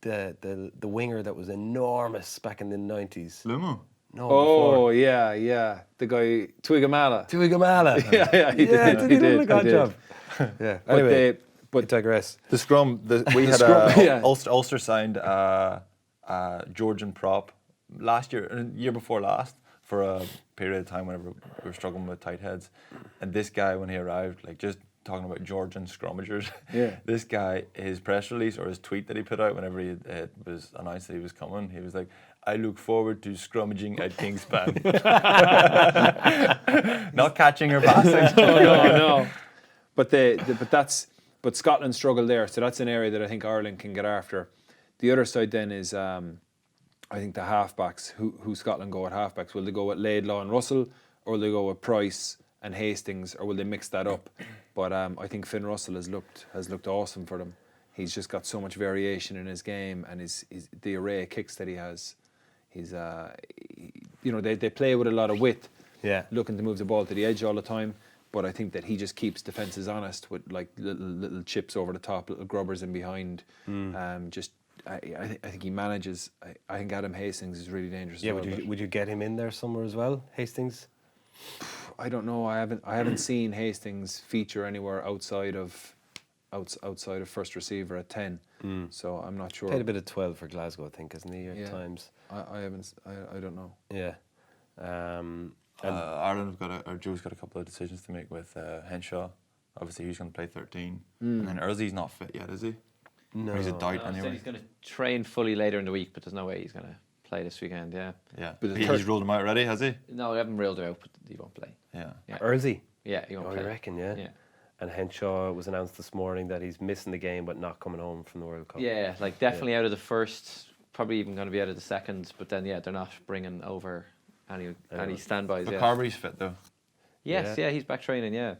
Speaker 1: the winger that was enormous back in the 90s.
Speaker 2: Lumo.
Speaker 1: No,
Speaker 4: Oh yeah, the guy Twigamala.
Speaker 1: Tuigamala.
Speaker 4: Yeah, he
Speaker 1: Did he look like Odd
Speaker 4: he did.
Speaker 1: Job? Yeah. Anyway,
Speaker 4: But
Speaker 1: digress.
Speaker 2: The scrum. We had
Speaker 4: scrum, yeah.
Speaker 2: Ulster signed Georgian prop last year, year before last, for a period of time whenever we were struggling with tight heads. And this guy, when he arrived, like just talking about Georgian scrummagers, this guy, his press release or his tweet that he put out whenever it was announced that he was coming, he was like, "I look forward to scrummaging at Kingspan." Not catching or passing.
Speaker 4: no. But but Scotland struggled there, so that's an area that I think Ireland can get after. The other side then is, I think the halfbacks. Who Scotland go at halfbacks? Will they go with Laidlaw and Russell, or will they go with Price and Hastings, or will they mix that up? But I think Finn Russell has looked awesome for them. He's just got so much variation in his game, and his the array of kicks that he has. He's they play with a lot of width, looking to move the ball to the edge all the time. But I think that he just keeps defences honest with like little chips over the top, little grubbers in behind. I think he manages. I think Adam Hastings is really dangerous.
Speaker 1: Yeah, would you get him in there somewhere as well, Hastings?
Speaker 4: I don't know. I haven't seen Hastings feature anywhere outside of first receiver at 10. So I'm not sure.
Speaker 1: Played a bit of 12 for Glasgow, I think, isn't he? At times.
Speaker 4: I haven't. I don't know.
Speaker 1: Yeah.
Speaker 2: Ireland Joe's got a couple of decisions to make with Henshaw. Obviously, he's going to play 13, and then Earlsy's not fit yet, is he?
Speaker 1: No.
Speaker 2: Or he's a doubt
Speaker 5: He said
Speaker 2: anyway.
Speaker 5: he's going to train fully later in the week, but there's no way he's going to play this weekend. Yeah.
Speaker 2: Yeah,
Speaker 4: But
Speaker 2: he's ruled him out already, has he?
Speaker 5: No, they haven't ruled him out, but he won't play.
Speaker 2: Yeah.
Speaker 1: Earlsy?
Speaker 5: Yeah, he won't play.
Speaker 1: You reckon, yeah?
Speaker 5: Yeah.
Speaker 1: And Henshaw was announced this morning that he's missing the game but not coming home from the World Cup.
Speaker 5: Yeah, like definitely out of the first, probably even going to be out of the second, but then they're not bringing over any standbys.
Speaker 2: But
Speaker 5: Yeah.
Speaker 2: Carberry's fit though.
Speaker 5: Yes, yeah, he's back training. Yeah.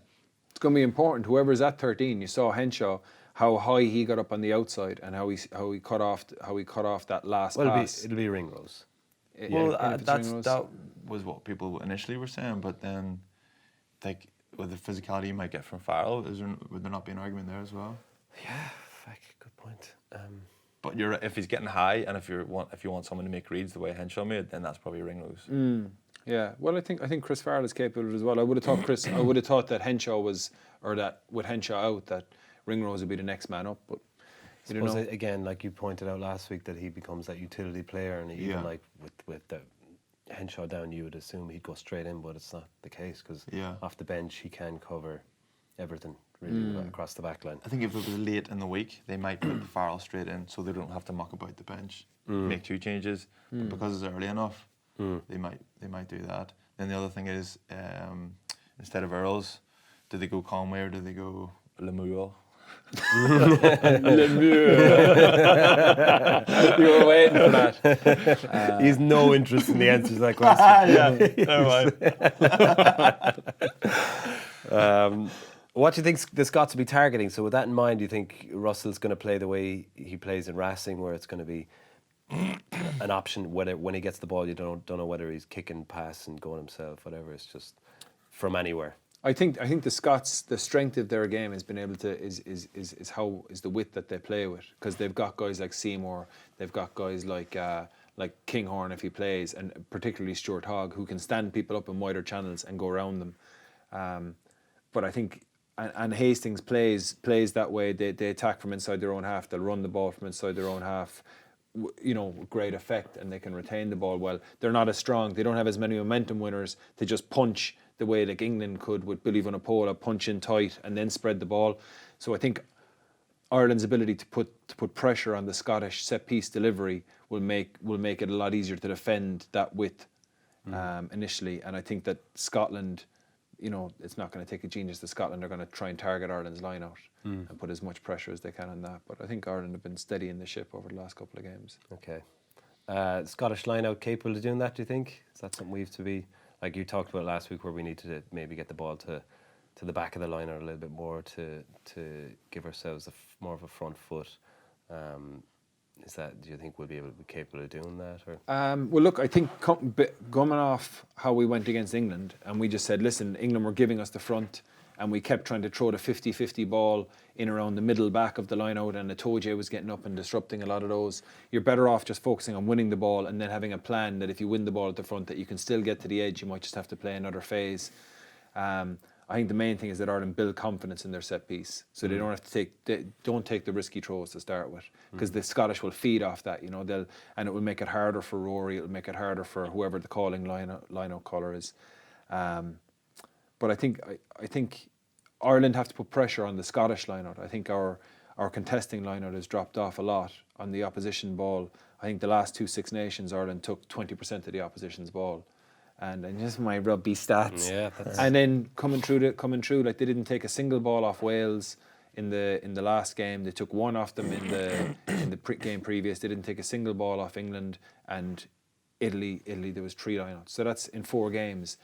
Speaker 4: It's going to be important. Whoever's at 13, you saw Henshaw, how high he got up on the outside and how he cut off that last pass.
Speaker 1: It'll be Ringrose.
Speaker 2: That was what people initially were saying, but then, like, with the physicality you might get from Farrell, would there not be an argument there as well?
Speaker 1: Yeah, good point.
Speaker 2: But if he's getting high, and if you want someone to make reads the way Henshaw made, then that's probably Ringrose.
Speaker 4: Yeah, well, I think Chris Farrell is capable of it as well. I would have thought that Henshaw was, or that with Henshaw out, that Ringrose would be the next man up. But you don't know.
Speaker 1: Again, like you pointed out last week, that he becomes that utility player, and even like with the Henshaw down, you would assume he'd go straight in, but it's not the case because off the bench he can cover everything really across the back line.
Speaker 2: I think if it was late in the week, they might put Farrell straight in, so they don't have to muck about the bench, make 2 changes. But because it's early enough, they might do that. Then the other thing is, instead of Earls, do they go Conway or do they go Lemuel?
Speaker 4: You were waiting for that.
Speaker 1: He's no interest in the answers to that question.
Speaker 2: Never mind.
Speaker 1: What do you think the Scots will be targeting? So with that in mind, do you think Russell's going to play the way he plays in Racing, where it's going to be an option when he gets the ball, you don't know whether he's kicking, passing, going himself, whatever. It's just from anywhere.
Speaker 4: I think the Scots, the strength of their game has been able to is the width that they play with, because they've got guys like Seymour, they've got guys like Kinghorn if he plays, and particularly Stuart Hogg, who can stand people up in wider channels and go around them. But I think and Hastings plays that way. They attack from inside their own half. They'll run the ball from inside their own half. Great effect, and they can retain the ball well. They're not as strong. They don't have as many momentum winners to just punch the way like England could with Billy Vunipola, punch in tight and then spread the ball. So I think Ireland's ability to put pressure on the Scottish set piece delivery will make it a lot easier to defend that width initially. And I think that Scotland, it's not going to take a genius. The Scotland are going to try and target Ireland's line out and put as much pressure as they can on that. But I think Ireland have been steady in the ship over the last couple of games.
Speaker 1: Okay. Scottish line out capable of doing that, do you think? Is that something we have to be, like you talked about last week, where we need to maybe get the ball to the back of the line out a little bit more to give ourselves more of a front foot? Do you think we'll be able to be capable of doing that? Or?
Speaker 4: Well, look, I think coming off how we went against England, and we just said, listen, England were giving us the front, and we kept trying to throw the 50-50 ball in around the middle back of the line out, and Itoje was getting up and disrupting a lot of those. You're better off just focusing on winning the ball and then having a plan that if you win the ball at the front, that you can still get to the edge. You might just have to play another phase. I think the main thing is that Ireland build confidence in their set piece, so they don't have to don't take the risky throws to start with, because the Scottish will feed off that, and it will make it harder for Rory. It will make it harder for whoever the calling line-out caller is. But I think Ireland have to put pressure on the Scottish line-out. I think our contesting line-out has dropped off a lot on the opposition ball. I think the last 2 Six Nations, Ireland took 20% of the opposition's ball. And just my rugby stats.
Speaker 1: Yeah,
Speaker 4: and then coming through, like they didn't take a single ball off Wales in the last game. They took one off them in the game previous. They didn't take a single ball off England, and Italy there was 3 lineouts. So that's in 4 games.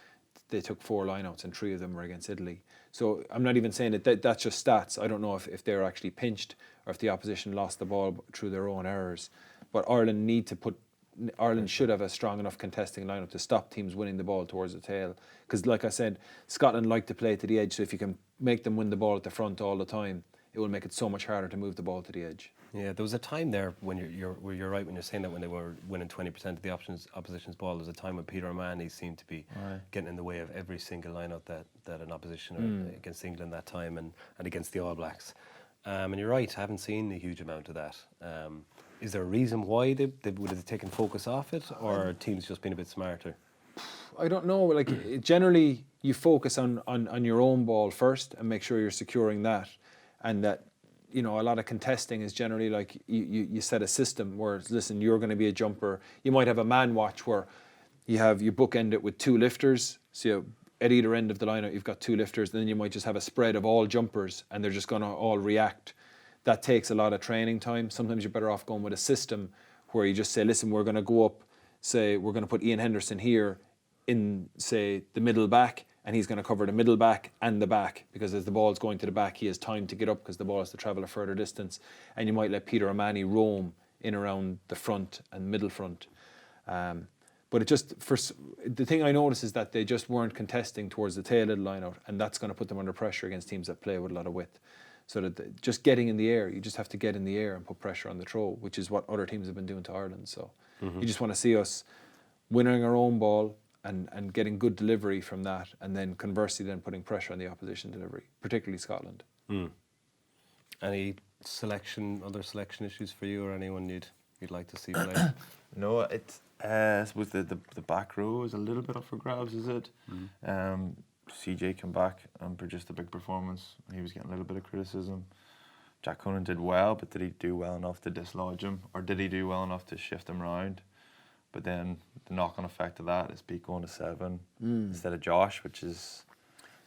Speaker 4: They took 4 lineouts, and 3 of them were against Italy. So I'm not even saying that's just stats. I don't know if they're actually pinched or if the opposition lost the ball through their own errors. But Ireland should have a strong enough contesting lineup to stop teams winning the ball towards the tail. Because, like I said, Scotland like to play to the edge. So if you can make them win the ball at the front all the time, it will make it so much harder to move the ball to the edge.
Speaker 1: Yeah, there was a time there when you're right when you're saying that when they were winning 20% of the opposition's ball. There was a time when Peter O'Mahony seemed to be getting in the way of every single line-out that an opposition against England that time and against the All Blacks. And you're right, I haven't seen a huge amount of that. Is there a reason why they would have taken focus off it, or are teams just been a bit smarter?
Speaker 4: I don't know. Like, generally, you focus on your own ball first and make sure you're securing that, and that, you know, a lot of contesting is generally like you set a system where, listen, you're going to be a jumper. You might have a man watch where you bookend it with 2 lifters. So at either end of the lineup, you've got 2 lifters. Then you might just have a spread of all jumpers, and they're just going to all react. That takes a lot of training time. Sometimes you're better off going with a system where you just say, listen, we're going to go up, say we're going to put Ian Henderson here in, say, the middle back, and he's going to cover the middle back and the back, because as the ball's going to the back, he has time to get up because the ball has to travel a further distance. And you might let Peter O'Mahony roam in around the front and middle front. But the thing I noticed is that they just weren't contesting towards the tail of the line out, and that's going to put them under pressure against teams that play with a lot of width. So that just getting in the air, you just have to get in the air and put pressure on the throw, which is what other teams have been doing to Ireland. So you just want to see us winning our own ball and getting good delivery from that, and then conversely then putting pressure on the opposition delivery, particularly Scotland.
Speaker 1: Any other selection issues for you, or anyone you'd like to see play?
Speaker 2: No, it's I suppose the back row is a little bit up for grabs, is it? CJ came back and produced a big performance. He was getting a little bit of criticism. Jack Conan did well, but did he do well enough to dislodge him, or did he do well enough to shift him round? But then the knock-on effect of that is Pete going to 7 instead of Josh, which is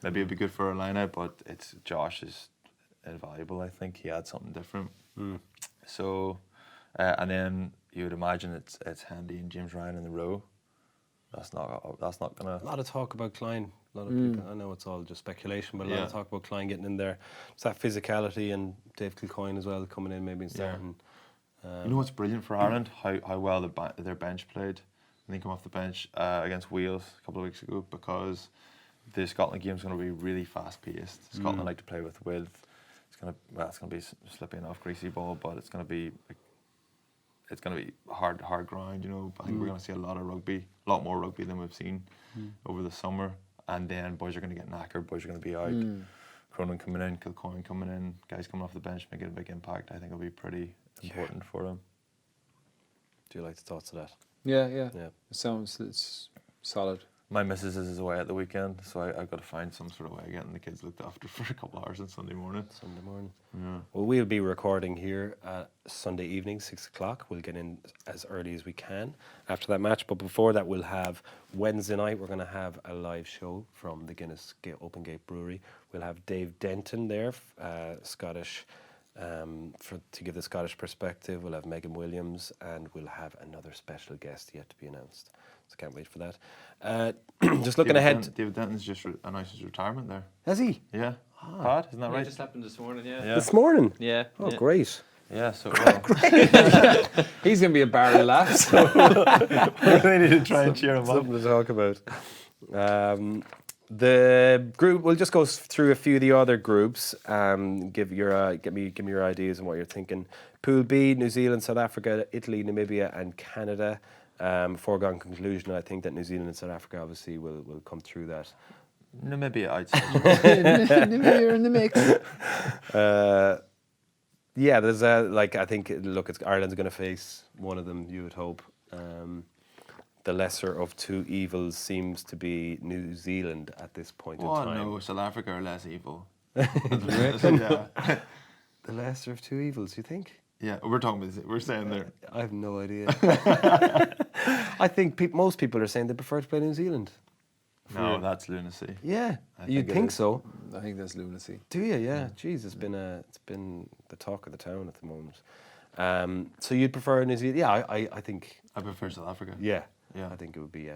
Speaker 2: maybe it'd be good for a line-out, but Josh is invaluable. I think he had something different. So, and then you would imagine it's Handy and James Ryan in the row. That's not gonna.
Speaker 1: A lot of talk about Klein. A lot of people. I know it's all just speculation, but a lot of talk about Klein getting in there. It's that physicality, and Dave Kilcoyne as well coming in maybe and starting.
Speaker 2: You know what's brilliant for Ireland? How well their bench played. And they come off the bench against Wales a couple of weeks ago, because the Scotland game's going to be really fast paced. Scotland like to play with width. It's going to be slipping off greasy ball, but it's going to be hard ground. You know, I think we're going to see a lot more rugby than we've seen over the summer. And then boys are going to get knackered. Boys are going to be out. Cronin coming in, Kilcoyne coming in, guys coming off the bench making a big impact. I think it'll be pretty important for them.
Speaker 1: Do you like the thoughts of that?
Speaker 4: Yeah. It's solid.
Speaker 2: My missus is away at the weekend, so I've got to find some sort of way of getting the kids looked after for a couple of hours on Sunday morning. Yeah.
Speaker 1: Well, we'll be recording here Sunday evening, 6 o'clock. We'll get in as early as we can after that match. But before that, we'll have Wednesday night. We're going to have a live show from the Guinness Open Gate Brewery. We'll have Dave Denton there, Scottish, to give the Scottish perspective. We'll have Megan Williams, and we'll have another special guest yet to be announced. So can't wait for that. Just looking ahead.
Speaker 2: David Denton's just announced his retirement there.
Speaker 1: Has he?
Speaker 2: Yeah. Pat, isn't that right?
Speaker 5: It just happened this morning, yeah.
Speaker 1: This morning?
Speaker 5: Yeah.
Speaker 1: Oh, great.
Speaker 2: Yeah, so
Speaker 4: He's going to be a barrel of laughs.
Speaker 2: we need to try and cheer him up.
Speaker 1: Something to talk about. The group, we'll just go through a few of the other groups. Give me your ideas on what you're thinking. Pool B: New Zealand, South Africa, Italy, Namibia, and Canada. Foregone conclusion, I think that New Zealand and South Africa obviously will come through that.
Speaker 2: Namibia outside.
Speaker 4: Namibia in the mix.
Speaker 1: Yeah, there's I think Ireland's going to face one of them. You would hope. The lesser of two evils seems to be New Zealand at this point in time.
Speaker 2: Oh no, South Africa are less evil.
Speaker 1: The lesser of two evils, you think?
Speaker 2: Yeah, we're saying there.
Speaker 1: I have no idea. I think most people are saying they prefer to play New Zealand.
Speaker 2: No, that's lunacy.
Speaker 1: Yeah, you'd
Speaker 2: think it
Speaker 1: think
Speaker 2: is.
Speaker 1: so.
Speaker 4: I think that's lunacy.
Speaker 1: Do you? Yeah. Jeez, it's been the talk of the town at the moment. So you'd prefer New Zealand? Yeah, I think.
Speaker 2: I prefer South Africa.
Speaker 1: Yeah.
Speaker 2: Yeah.
Speaker 1: I think it'd be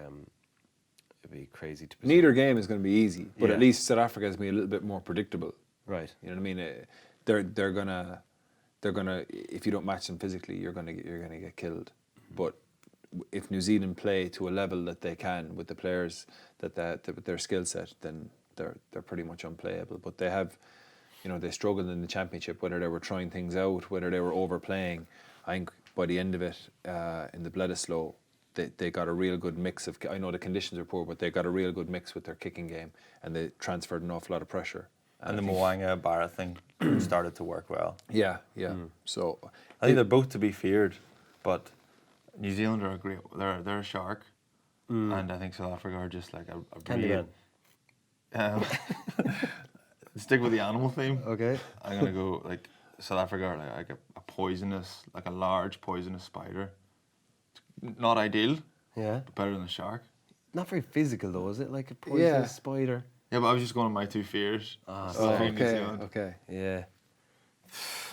Speaker 1: crazy to.
Speaker 4: Neither game is going to be easy, but
Speaker 1: Yeah.
Speaker 4: at least South Africa is going to be a little bit more predictable.
Speaker 1: Right.
Speaker 4: You know what I mean? They're gonna if you don't match them physically, you're gonna get killed. But if New Zealand play to a level that they can with the players that with their skill set, then they're pretty much unplayable. But they have, they struggled in the championship, whether they were trying things out, whether they were overplaying. I think by the end of it, in the Bledisloe, they got a real good mix of. I know the conditions are poor, but they got a real good mix with their kicking game, and they transferred an awful lot of pressure.
Speaker 2: And the Moanga Barra thing started to work well.
Speaker 4: Yeah. So
Speaker 2: I think they're both to be feared, but New Zealand are a great. They're a shark, and I think South Africa are just like a
Speaker 1: Candyman.
Speaker 2: Stick with the animal theme.
Speaker 1: Okay.
Speaker 2: I'm gonna go like South Africa are like a poisonous, like a large poisonous spider. Not ideal,
Speaker 1: Yeah.
Speaker 2: but better than a shark.
Speaker 1: Not very physical though, is it? Like a poisonous spider.
Speaker 2: Yeah, but I was just going on my two fears.
Speaker 1: Ah,
Speaker 2: So
Speaker 1: sorry.
Speaker 2: New Zealand.
Speaker 4: okay.
Speaker 1: Yeah.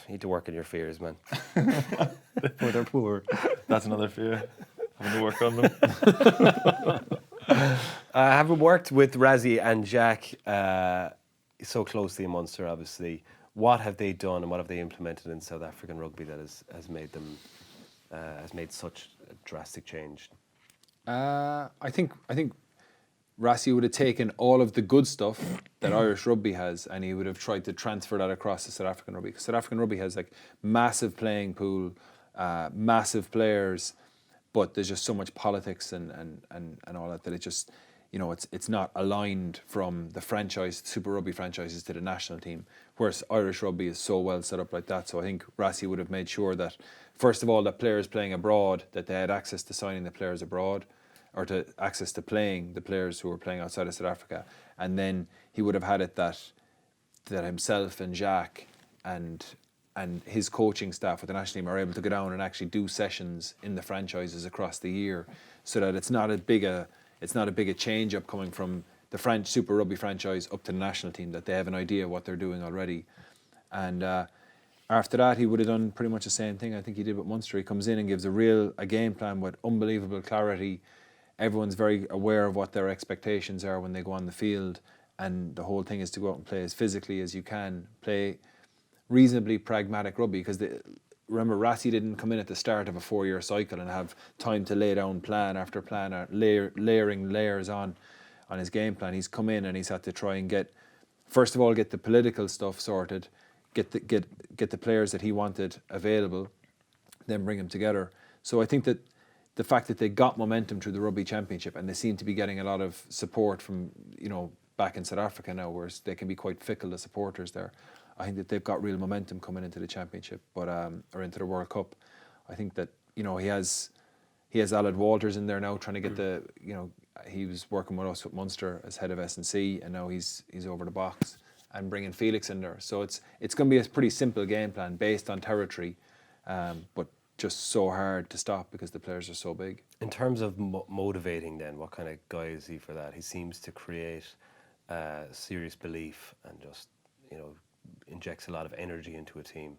Speaker 1: You need to work on your fears, man. But they're poor.
Speaker 2: That's another fear. Having to work on them.
Speaker 1: Having worked with Razzie and Jack so closely in Munster, obviously, what have they done and what have they implemented in South African rugby that has made them has made such a drastic change?
Speaker 4: I think Rassie would have taken all of the good stuff that Irish rugby has, and he would have tried to transfer that across to South African rugby. Because South African rugby has like massive playing pool, massive players, but there's just so much politics and all that it just, it's not aligned from the Super Rugby franchises to the national team. Whereas Irish rugby is so well set up like that. So I think Rassie would have made sure that, first of all, that players playing abroad, that they had access to signing the players abroad, or to access to playing the players who were playing outside of South Africa. And then he would have had it that himself and Jacques and his coaching staff with the national team are able to go down and actually do sessions in the franchises across the year, so that it's not a big a change up coming from the French Super Rugby franchise up to the national team, that they have an idea of what they're doing already. And after that, he would have done pretty much the same thing I think he did with Munster. He comes in and gives a game plan with unbelievable clarity. Everyone's very aware of what their expectations are when they go on the field, and the whole thing is to go out and play as physically as you can, play reasonably pragmatic rugby, because remember, Rassie didn't come in at the start of a 4-year cycle and have time to lay down plan after plan, or layering layers on his game plan. He's come in and he's had to try and get the political stuff sorted, get the players that he wanted available, then bring them together. So I think that the fact that they got momentum through the Rugby Championship, and they seem to be getting a lot of support from, back in South Africa now, whereas they can be quite fickle, the supporters there. I think that they've got real momentum coming into the Championship, or into the World Cup. I think that, he has Aled Walters in there now trying to get he was working with us with Munster as head of S&C, and now he's over the box and bringing Felix in there. So it's going to be a pretty simple game plan based on territory, but just so hard to stop because the players are so big.
Speaker 1: In terms of motivating then, what kind of guy is he for that? He seems to create serious belief and just, injects a lot of energy into a team.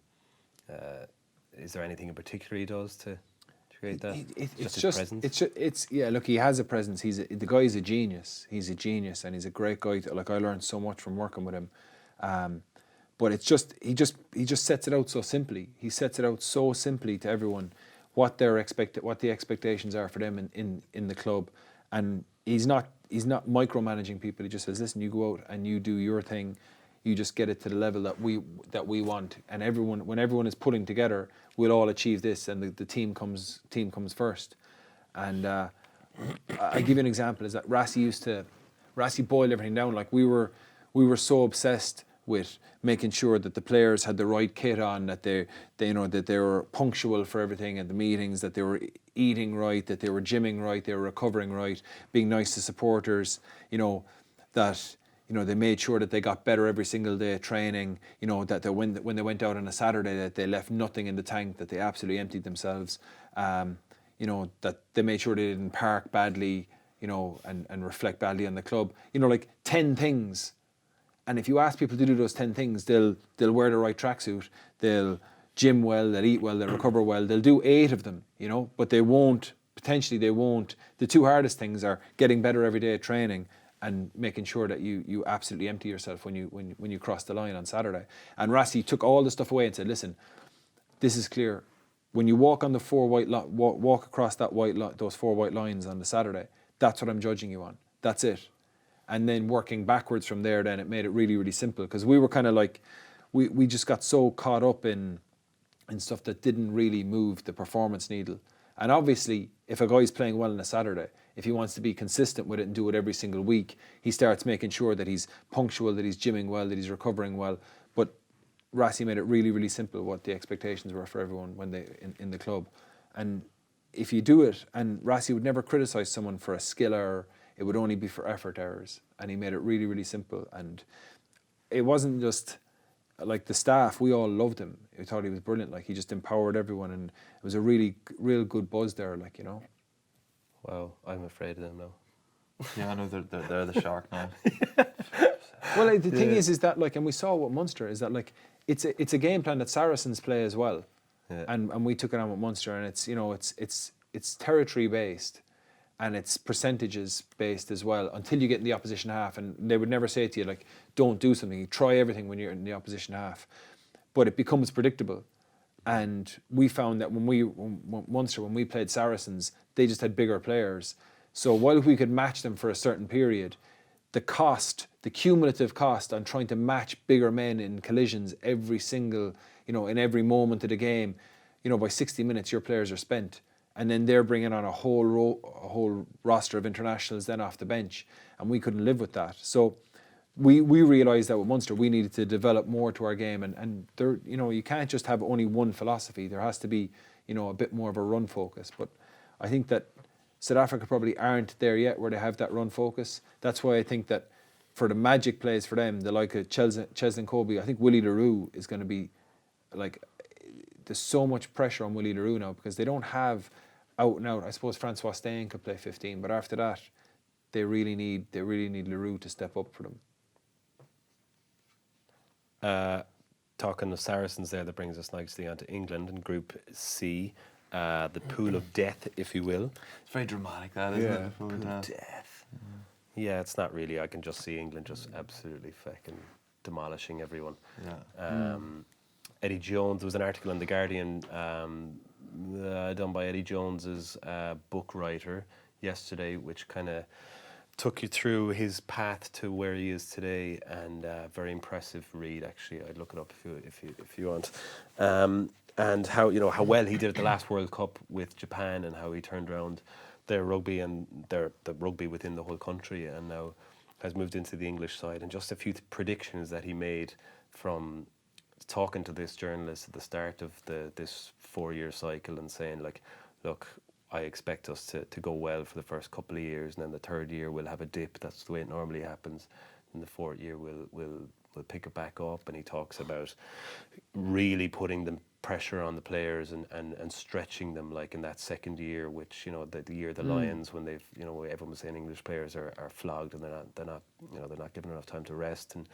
Speaker 1: Is there anything in particular he does to create that?
Speaker 4: It's
Speaker 1: his presence?
Speaker 4: Look, he has a presence. The guy is a genius. He's a genius, and he's a great guy. I learned so much from working with him. But it's just he just sets it out so simply. He sets it out so simply to everyone what the expectations are for them in the club, and he's not micromanaging people. He just says, listen, you go out and you do your thing. You just get it to the level that we want, and when everyone is pulling together, we'll all achieve this, and the team comes first. And I give you an example is that Rassie boiled everything down. Like we were so obsessed with making sure that the players had the right kit on, that they were punctual for everything at the meetings, that they were eating right, that they were gymming right, they were recovering right, being nice to supporters, that they made sure that they got better every single day at training, that when they went out on a Saturday, that they left nothing in the tank, that they absolutely emptied themselves, that they made sure they didn't park badly, and reflect badly on the club. Like 10 things. And if you ask people to do those 10 things, they'll wear the right tracksuit, they'll gym well, they'll eat well, they'll recover well, they'll do 8 of them, but they won't. The 2 hardest things are getting better every day at training and making sure that you absolutely empty yourself when you cross the line on Saturday. And Rassi took all the stuff away and said, listen, this is clear. When you walk on the 4 white walk across those 4 white lines on the Saturday, that's what I'm judging you on. That's it. And then working backwards from there, then it made it really, really simple, because we were kind of like, we just got so caught up in stuff that didn't really move the performance needle. And obviously, if a guy's playing well on a Saturday, if he wants to be consistent with it and do it every single week, he starts making sure that he's punctual, that he's gymming well, that he's recovering well. But Rassi made it really, really simple what the expectations were for everyone when they in the club. And if you do it, and Rassi would never criticise someone for a skill error, it would only be for effort errors. And he made it really, really simple. And it wasn't just like the staff, we all loved him. We thought he was brilliant. Like, he just empowered everyone, and it was a real good buzz there,
Speaker 1: Wow, I'm afraid of them now.
Speaker 2: Yeah, I know they're the shark now.
Speaker 4: Well, the thing is that and we saw what Munster is that it's a game plan that Saracens play as well, and we took it on with Munster, and it's territory based, and it's percentages based as well until you get in the opposition half, and they would never say to you don't do something. You try everything when you're in the opposition half, but it becomes predictable. And we found that when Munster played Saracens, they just had bigger players. So while we could match them for a certain period, the cumulative cost on trying to match bigger men in collisions every single, in every moment of the game, by 60 minutes your players are spent, and then they're bringing on a whole roster of internationals then off the bench, and we couldn't live with that. So we realised that with Munster we needed to develop more to our game, and there, you can't just have only one philosophy. There has to be, a bit more of a run focus. But I think that South Africa probably aren't there yet where they have that run focus. That's why I think that for the magic plays for them, the like of Cheslin Colby, I think Willie Leroux is going to be there's so much pressure on Willie Leroux now because they don't have out and out. I suppose Francois Steyn could play 15, but after that, they really need Leroux to step up for them.
Speaker 1: Talking of Saracens there, that brings us nicely onto England in Group C, the pool of death, if you will.
Speaker 2: It's very dramatic, that, isn't it?
Speaker 1: Pool of death. Yeah, it's not really. I can just see England just absolutely fucking demolishing everyone.
Speaker 2: Yeah.
Speaker 1: Eddie Jones, there was an article in The Guardian done by Eddie Jones's book writer yesterday, which kind of took you through his path to where he is today, and very impressive read. Actually, I'd look it up if you want, and how well he did at the last World Cup with Japan, and how he turned around their rugby and the rugby within the whole country, and now has moved into the English side. And just a few predictions that he made from talking to this journalist at the start of this 4-year cycle and saying look, I expect us to go well for the first couple of years, and then the third year we'll have a dip. That's the way it normally happens. And the fourth year we'll pick it back up. And he talks about really putting the pressure on the players and stretching them, like in that second year, which the year of the Lions, when they've everyone was saying English players are flogged and they're not given enough time to rest. And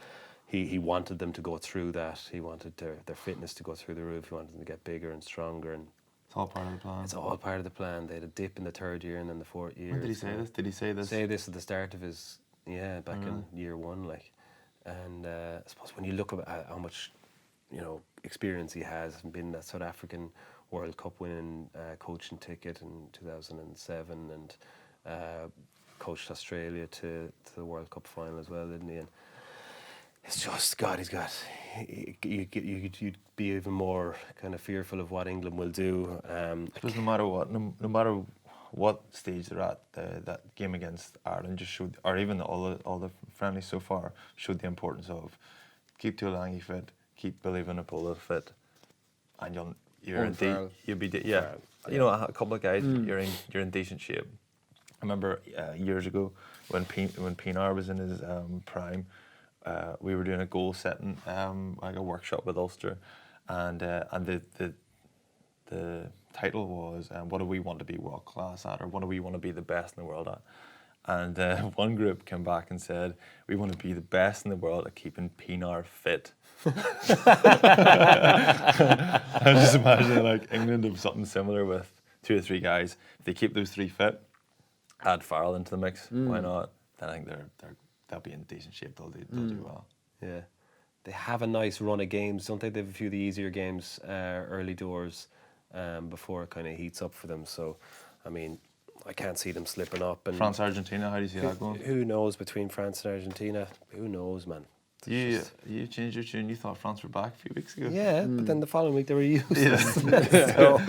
Speaker 1: he wanted them to go through that. He wanted their fitness to go through the roof. He wanted them to get bigger and stronger. And
Speaker 2: it's all part of the plan.
Speaker 1: It's all part of the plan. They had a dip in the third year and then the fourth year.
Speaker 2: When did he say this? Did he say this?
Speaker 1: Say this at the start of his back in year one, And I suppose when you look at how much experience he has, and been that South African World Cup winning coaching ticket in 2007, and coached Australia to the World Cup final as well, didn't he? And it's just God. You'd be even more kind of fearful of what England will do.
Speaker 2: Because no matter what stage they're at, that game against Ireland just showed, or even all the friendlies so far, showed the importance of keep Tuolangi fit, keep Billy Vunipola fit, and you'll be a couple of guys you're in decent shape. I remember years ago when Pinar was in his prime. We were doing a goal setting, like a workshop with Ulster, and the title was what do we want to be world class at, or what do we want to be the best in the world at? And one group came back and said, we want to be the best in the world at keeping Pinar fit. I was just imagining like England have something similar with 2 or 3 guys. If they keep those 3 fit, add Farrell into the mix. Why not? Then I think they'll be in decent shape. They'll do well.
Speaker 1: Yeah. They have a nice run of games, don't they? They have a few of the easier games early doors before it kind of heats up for them. So, I mean, I can't see them slipping up. And
Speaker 2: France, Argentina, how do you see that going?
Speaker 1: Who knows between France and Argentina? Who knows, man?
Speaker 2: You changed your tune. You thought France were back a few weeks ago.
Speaker 1: Yeah, but then the following week they were useless. So,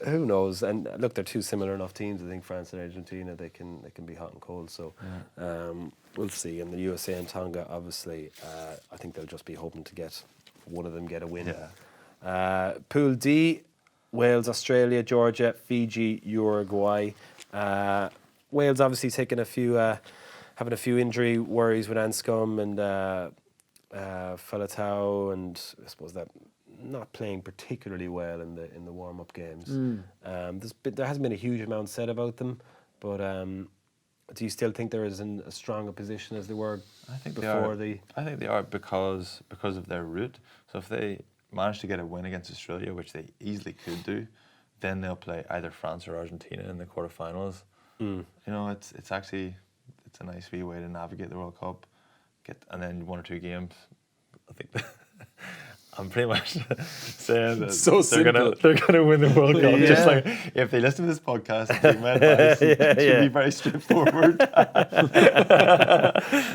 Speaker 1: who knows? And look, they're 2 similar enough teams. I think France and Argentina, they can be hot and cold. So we'll see. And the USA and Tonga, obviously, I think they'll just be hoping to get one of them get a win.
Speaker 2: Yeah.
Speaker 1: Pool D, Wales, Australia, Georgia, Fiji, Uruguay. Wales obviously taking having a few injury worries with Anscombe and Falatau, and I suppose that not playing particularly well in the warm up games. There hasn't been a huge amount said about them, but do you still think they're in as strong a position as they were
Speaker 2: I think
Speaker 1: before
Speaker 2: I think they are because of their route. So if they manage to get a win against Australia, which they easily could do, then they'll play either France or Argentina in the quarterfinals. You know, it's a nice wee way to navigate the World Cup. And then 1 or 2 games. I think I'm pretty much saying that
Speaker 4: So
Speaker 2: they're gonna win the World Cup.
Speaker 1: Yeah.
Speaker 2: Just like if they listen to this podcast and take my advice, it should be very straightforward.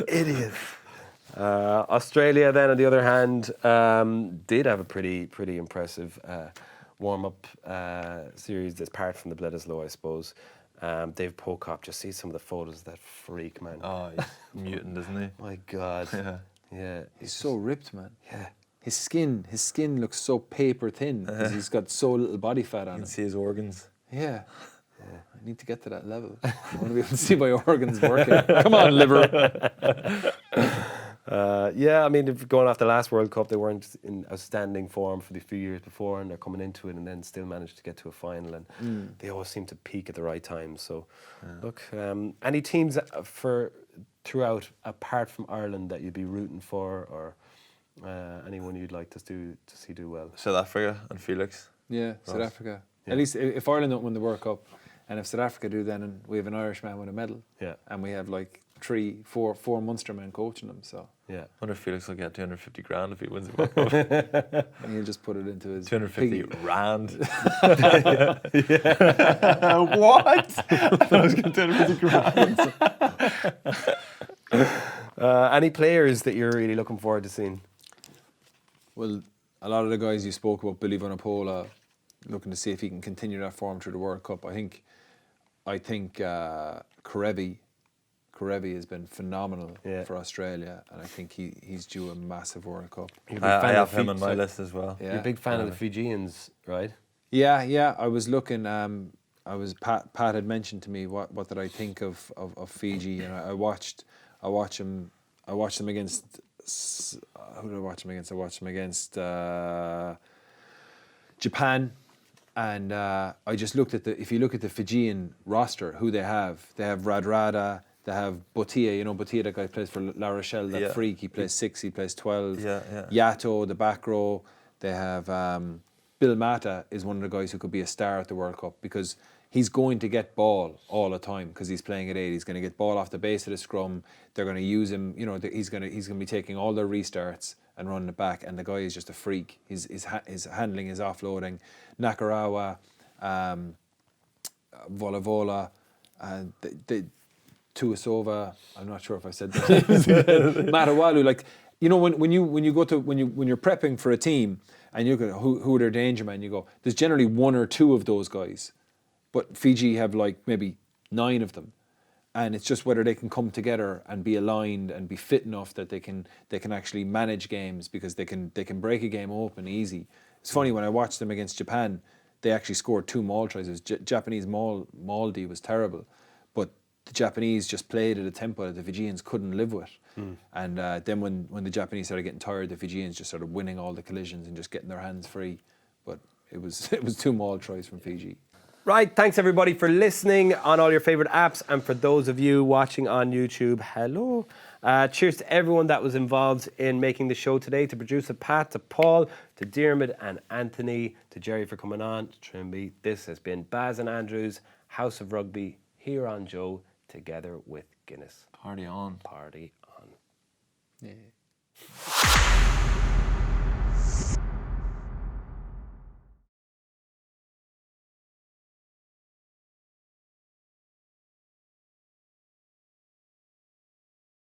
Speaker 1: Idiot. Australia, then, on the other hand, did have a pretty impressive warm-up series apart from the Bledisloe, I suppose. Dave Pocock, just see some of the photos of that freak, man.
Speaker 2: Oh, he's mutant, isn't he?
Speaker 1: My God. Yeah.
Speaker 4: He's so ripped, man.
Speaker 1: Yeah.
Speaker 4: His skin looks so paper thin because he's got so little body fat
Speaker 2: You
Speaker 4: on
Speaker 2: can
Speaker 4: him.
Speaker 2: see his organs.
Speaker 4: Yeah. I need to get to that level. I want to be able to see my organs working. Come on, liver.
Speaker 1: Yeah, I mean, if going off the last World Cup, they weren't in outstanding form for the few years before, and they're coming into it and then still managed to get to a final, and they always seem to peak at the right time. So, look, any teams throughout, apart from Ireland, that you'd be rooting for, or anyone you'd like to see do well?
Speaker 2: South Africa and Felix.
Speaker 4: Yeah, South
Speaker 1: Ross.
Speaker 4: Africa.
Speaker 1: Yeah.
Speaker 4: At least if Ireland don't win the World Cup, and if South Africa do, then we have an Irishman with a medal.
Speaker 1: Yeah.
Speaker 4: And we have like 4 Munster men coaching them. So
Speaker 1: Yeah.
Speaker 2: I wonder if Felix will get 250 grand if he wins the World Cup.
Speaker 4: and he'll just put it into his
Speaker 2: 250
Speaker 4: piggy.
Speaker 2: rand. What? I thought I was getting 250 grand.
Speaker 1: Any players that you're really looking forward to seeing?
Speaker 4: Well, a lot of the guys you spoke about, Billy Vunipola, looking to see if he can continue that form through the World Cup. I think Karevi has been phenomenal for Australia, and I think he's due a massive World Cup.
Speaker 1: You're a big
Speaker 2: I
Speaker 1: fan
Speaker 2: have
Speaker 1: of
Speaker 2: him on my list as well.
Speaker 4: Yeah.
Speaker 1: You're a big fan of the Fijians, right?
Speaker 4: Yeah. I was looking. Pat had mentioned to me what did I think of Fiji, and I watched them against. Who did I watch them against? I watched them against Japan, and I just looked at if you look at the Fijian roster, who they have Radradra, they have Botia. You know Botia, that guy plays for La Rochelle, that freak. He plays 6, he plays 12.
Speaker 2: Yeah.
Speaker 4: Yato, the back row. They have Bill Mata is one of the guys who could be a star at the World Cup because he's going to get ball all the time because he's playing at 8. He's going to get ball off the base of the scrum. They're going to use him. You know, he's going to be taking all their restarts and running it back. And the guy is just a freak. His handling, his offloading. Nakarawa, Volavola, Tuasova. I'm not sure if I said that. Matawalu. Like, you know, when you're prepping for a team and you go who are their danger men, you go, there's generally 1 or 2 of those guys. But Fiji have like maybe 9 of them, and it's just whether they can come together and be aligned and be fit enough that they can actually manage games, because they can break a game open easy. It's funny, when I watched them against Japan, they actually scored 2 maul tries. Japanese maul D was terrible, but the Japanese just played at a tempo that the Fijians couldn't live with. And then when the Japanese started getting tired, the Fijians just started winning all the collisions and just getting their hands free. But it was 2 maul tries from Fiji.
Speaker 1: Right, thanks everybody for listening on all your favourite apps, and for those of you watching on YouTube, hello. Cheers to everyone that was involved in making the show today, to producer Pat, to Paul, to Diarmid and Anthony, to Jerry for coming on, to Trimby. This has been Baz and Andrew's House of Rugby here on Joe, together with Guinness.
Speaker 2: Party on.
Speaker 1: Party on.
Speaker 4: Yeah.